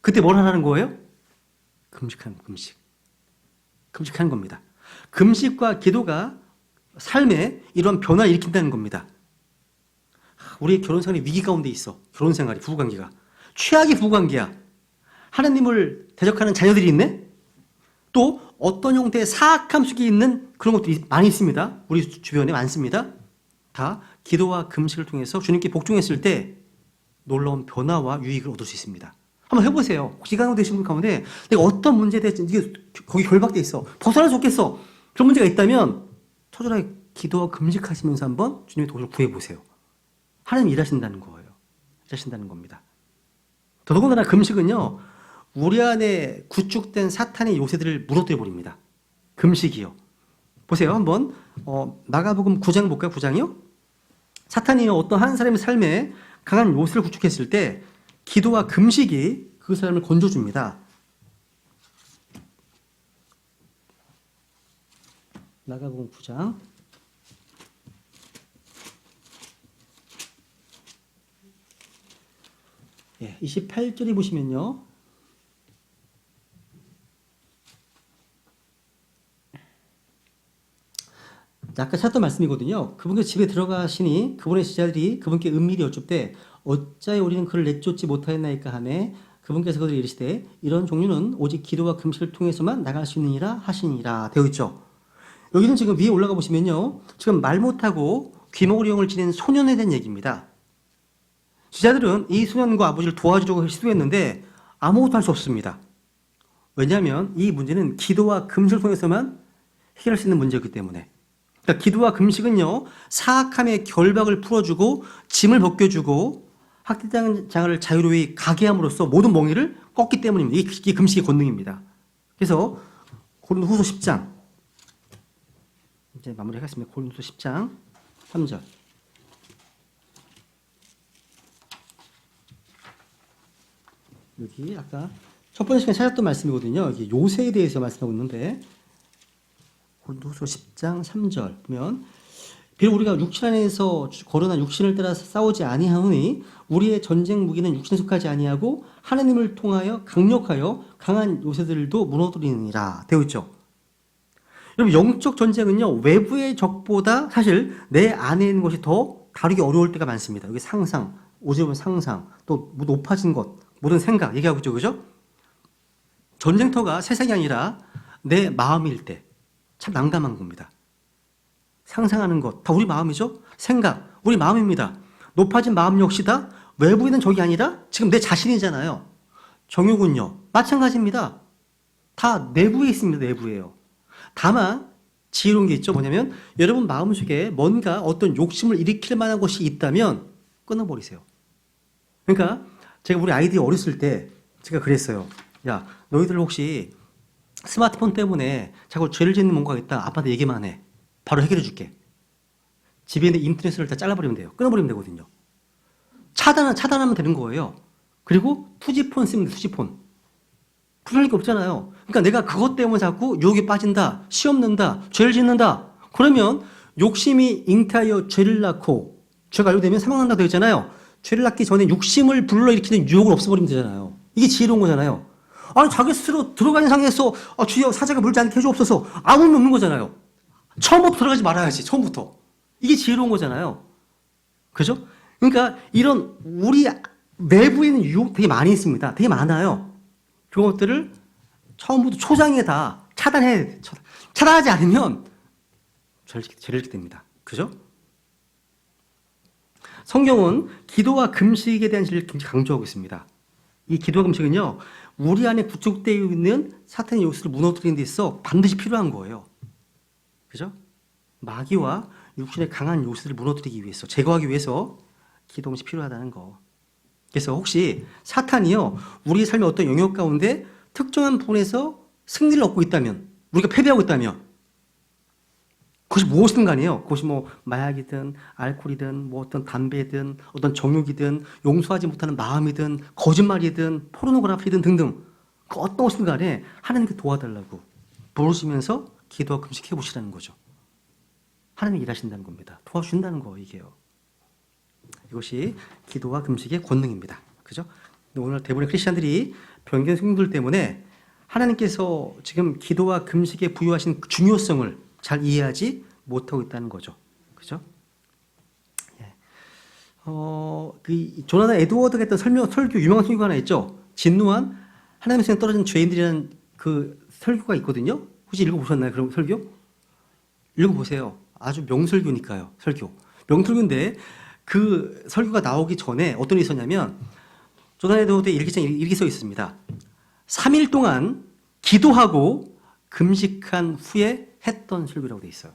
Speaker 1: 그때 뭘 하라는 거예요? 금식하는 겁니다. 금식과 기도가 삶에 이런 변화를 일으킨다는 겁니다. 우리의 결혼생활이 위기 가운데 있어. 결혼생활이, 부부관계가. 최악의 부부관계야. 하나님을 대적하는 자녀들이 있네? 또 어떤 형태의 사악함 속에 있는 그런 것들이 많이 있습니다. 우리 주변에 많습니다. 다 기도와 금식을 통해서 주님께 복종했을 때 놀라운 변화와 유익을 얻을 수 있습니다. 한번 해보세요. 기간으로 되신 분 가운데 내가 어떤 문제에 대해서 거기 결박돼 있어. 벗어날 수 없겠어. 그런 문제가 있다면 처절하게 기도와 금식하시면서 한번 주님의 도움을 구해보세요. 하나님 일하신다는 거예요. 일하신다는 겁니다. 더더군다나 금식은요, 우리 안에 구축된 사탄의 요새들을 무너뜨려 버립니다. 금식이요. 보세요. 한번 마가복음 9장 볼까요? 9장이요. 사탄이 어떤 한 사람의 삶에 강한 요새를 구축했을 때 기도와 금식이 그 사람을 건져줍니다. 마가복음 9장 28절에 보시면요. 아까 찾던 말씀이거든요. 그분께 집에 들어가시니 그분의 제자들이 그분께 은밀히 여쭙되 어찌하여 우리는 그를 내쫓지 못하였나이까 하매 그분께서 그들이 이르시되 이런 종류는 오직 기도와 금식을 통해서만 나갈 수 있느니라 하시니라 되어 있죠. 여기는 지금 위에 올라가 보시면요. 지금 말 못하고 귀머거리형을 지닌 소년에 대한 얘기입니다. 제자들은 이 소년과 아버지를 도와주려고 시도했는데 아무것도 할 수 없습니다. 왜냐하면 이 문제는 기도와 금식을 통해서만 해결할 수 있는 문제이기 때문에. 그러니까 기도와 금식은요, 사악함의 결박을 풀어주고 짐을 벗겨주고 학대장을 자유로이 가게 함으로써 모든 멍에를 꺾기 때문입니다. 이게 금식의 권능입니다. 그래서 고린도후서 10장 이제 마무리하겠습니다. 고린도후서 10장 3절. 여기 아까 첫 번째 시간에 찾았던 말씀이거든요. 여기 요새에 대해서 말씀하고 있는데 고린도후서 10장 3절 보면 비록 우리가 육신 안에서 거론한 육신을 따라 싸우지 아니하오니 우리의 전쟁 무기는 육신에 속하지 아니하고 하나님을 통하여 강력하여 강한 요새들도 무너뜨리느니라 되어 있죠. 여러분, 영적 전쟁은요, 외부의 적보다 사실 내 안에 있는 것이 더 다루기 어려울 때가 많습니다. 여기 상상, 오직은 상상, 또 높아진 것, 모든 생각 얘기하고 있죠, 그죠? 전쟁터가 세상이 아니라 내 마음일 때 참 난감한 겁니다. 상상하는 것, 다 우리 마음이죠? 생각, 우리 마음입니다. 높아진 마음 역시 다 외부에 있는 적이 아니라 지금 내 자신이잖아요. 정욕은요, 마찬가지입니다. 다 내부에 있습니다. 내부에요. 다만 지혜로운 게 있죠. 뭐냐면 여러분 마음속에 뭔가 어떤 욕심을 일으킬 만한 것이 있다면 끊어버리세요. 그러니까 제가 우리 아이들이 어렸을 때 제가 그랬어요. 야, 너희들 혹시 스마트폰 때문에 자꾸 죄를 짓는 뭔가가 있다. 아빠한테 얘기만 해. 바로 해결해 줄게. 집에 있는 인터넷을 다 잘라버리면 돼요. 끊어버리면 되거든요. 차단하면 되는 거예요. 그리고 투지폰 쓰면 돼, 투지폰. 불할 게 없잖아요. 그러니까 내가 그것 때문에 자꾸 유혹에 빠진다, 시험 는다, 죄를 짓는다. 그러면 욕심이 잉태하여 죄를 낳고 죄가 완료되면 사망한다 되어 있잖아요. 죄를 낳기 전에 욕심을 불러일으키는 유혹을 없애버리면 되잖아요. 이게 지혜로운 거잖아요. 아니, 자기 스스로 들어가는 상황에서 주여 사자가 물지 않게 해주옵소서. 아무 의미 없는 거잖아요. 처음부터 들어가지 말아야지. 처음부터. 이게 지혜로운 거잖아요. 그죠? 그러니까 이런 우리 내부에 있는 유혹 되게 많이 있습니다. 되게 많아요. 그런 것들을 처음부터 초장에 다 차단하지 않으면 죄를 짓게 됩니다. 그죠? 성경은 기도와 금식에 대한 진리를 굉장히 강조하고 있습니다. 이 기도와 금식은요, 우리 안에 구축되어 있는 사탄의 요소를 무너뜨리는 데 있어 반드시 필요한 거예요. 그죠? 마귀와 육신의 강한 요소들을 무너뜨리기 위해서, 제거하기 위해서 기도 금식이 필요하다는 거. 그래서 혹시 사탄이요, 우리 삶의 어떤 영역 가운데 특정한 부분에서 승리를 얻고 있다면, 우리가 패배하고 있다면, 그것이 무엇이든 간에요. 그것이 뭐 마약이든 알코올이든 뭐 어떤 담배든 어떤 정욕이든 용서하지 못하는 마음이든 거짓말이든 포르노그래피든 등등 그 어떤 것이든 간에 하나님께 도와달라고 부르시면서 기도와 금식해 보시라는 거죠. 하나님이 일하신다는 겁니다. 도와주신다는 거 이게요. 이것이 기도와 금식의 권능입니다. 그죠? 오늘 대부분의 크리스천들이 변경 성도들 때문에 하나님께서 지금 기도와 금식에 부여하신 중요성을 잘 이해하지 못하고 있다는 거죠. 그죠? 예. 그 조나단 에드워드가 했던 설교, 유명한 설교가 하나 있죠. 진노한 하나님의 손에 떨어진 죄인들이라는 그 설교가 있거든요. 혹시 읽어보셨나요? 그런 설교? 읽어보세요. 아주 명설교니까요. 설교. 명설교인데 그 설교가 나오기 전에 어떤 일이 있었냐면 조나단 에드워드의 일기장에 이렇게 써 있습니다. 3일 동안 기도하고 금식한 후에 했던 설교라고 돼 있어요.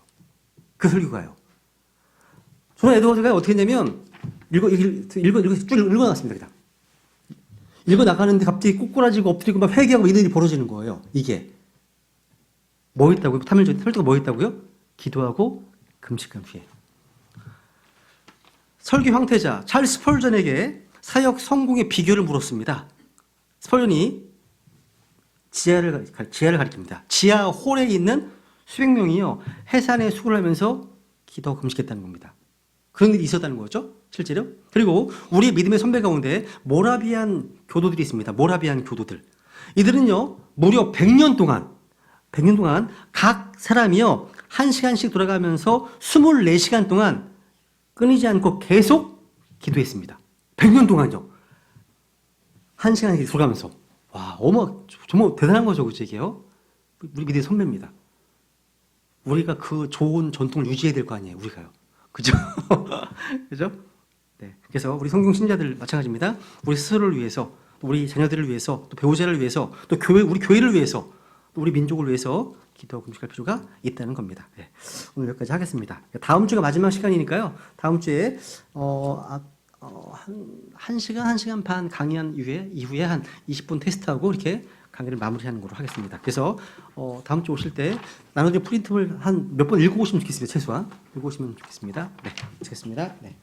Speaker 1: 그 설교가요. 조나단 에드워드가 어떻게 했냐면 쭉 읽어놨습니다. 그냥. 읽어나가는데 갑자기 꼬꾸라지고 엎드리고 막 회개하고 이런 일이 벌어지는 거예요. 이게. 뭐 했다고요? 3일 전에 설교가 뭐 했다고요? 기도하고 금식한 후에. 설교 황태자 찰스 스펄전에게 사역 성공의 비결을 물었습니다. 스펄전이 지하를 가리킵니다. 지하 홀에 있는 수백 명이요, 해산에 수고를 하면서 기도하고 금식했다는 겁니다. 그런 일이 있었다는 거죠, 실제로. 그리고 우리의 믿음의 선배 가운데 모라비안 교도들이 있습니다. 모라비안 교도들. 이들은요, 무려 100년 동안 각 사람이요, 1시간씩 돌아가면서 24시간 동안 끊이지 않고 계속 기도했습니다. 100년 동안요. 1시간씩 돌아가면서. 와, 정말 대단한 거죠, 그죠, 이게요? 우리 믿음의 선배입니다. 우리가 그 좋은 전통을 유지해야 될 거 아니에요, 우리가요. 그죠? 그죠? 네. 그래서 우리 성경 신자들 마찬가지입니다. 우리 스스로를 위해서, 또 우리 자녀들을 위해서, 또 배우자를 위해서, 또 우리 교회를 위해서, 또 우리 민족을 위해서 기도하고 금식할 필요가 있다는 겁니다. 네. 오늘 여기까지 하겠습니다. 다음 주가 마지막 시간이니까요. 다음 주에 한 시간 반 강의한 이후에 한 20분 테스트하고 이렇게 강의를 마무리하는 걸로 하겠습니다. 그래서 다음 주 오실 때 나눠진 프린트를 한 몇 번 읽어보시면 좋겠습니다. 최소한 읽어보시면 좋겠습니다. 네, 마치겠습니다. 네.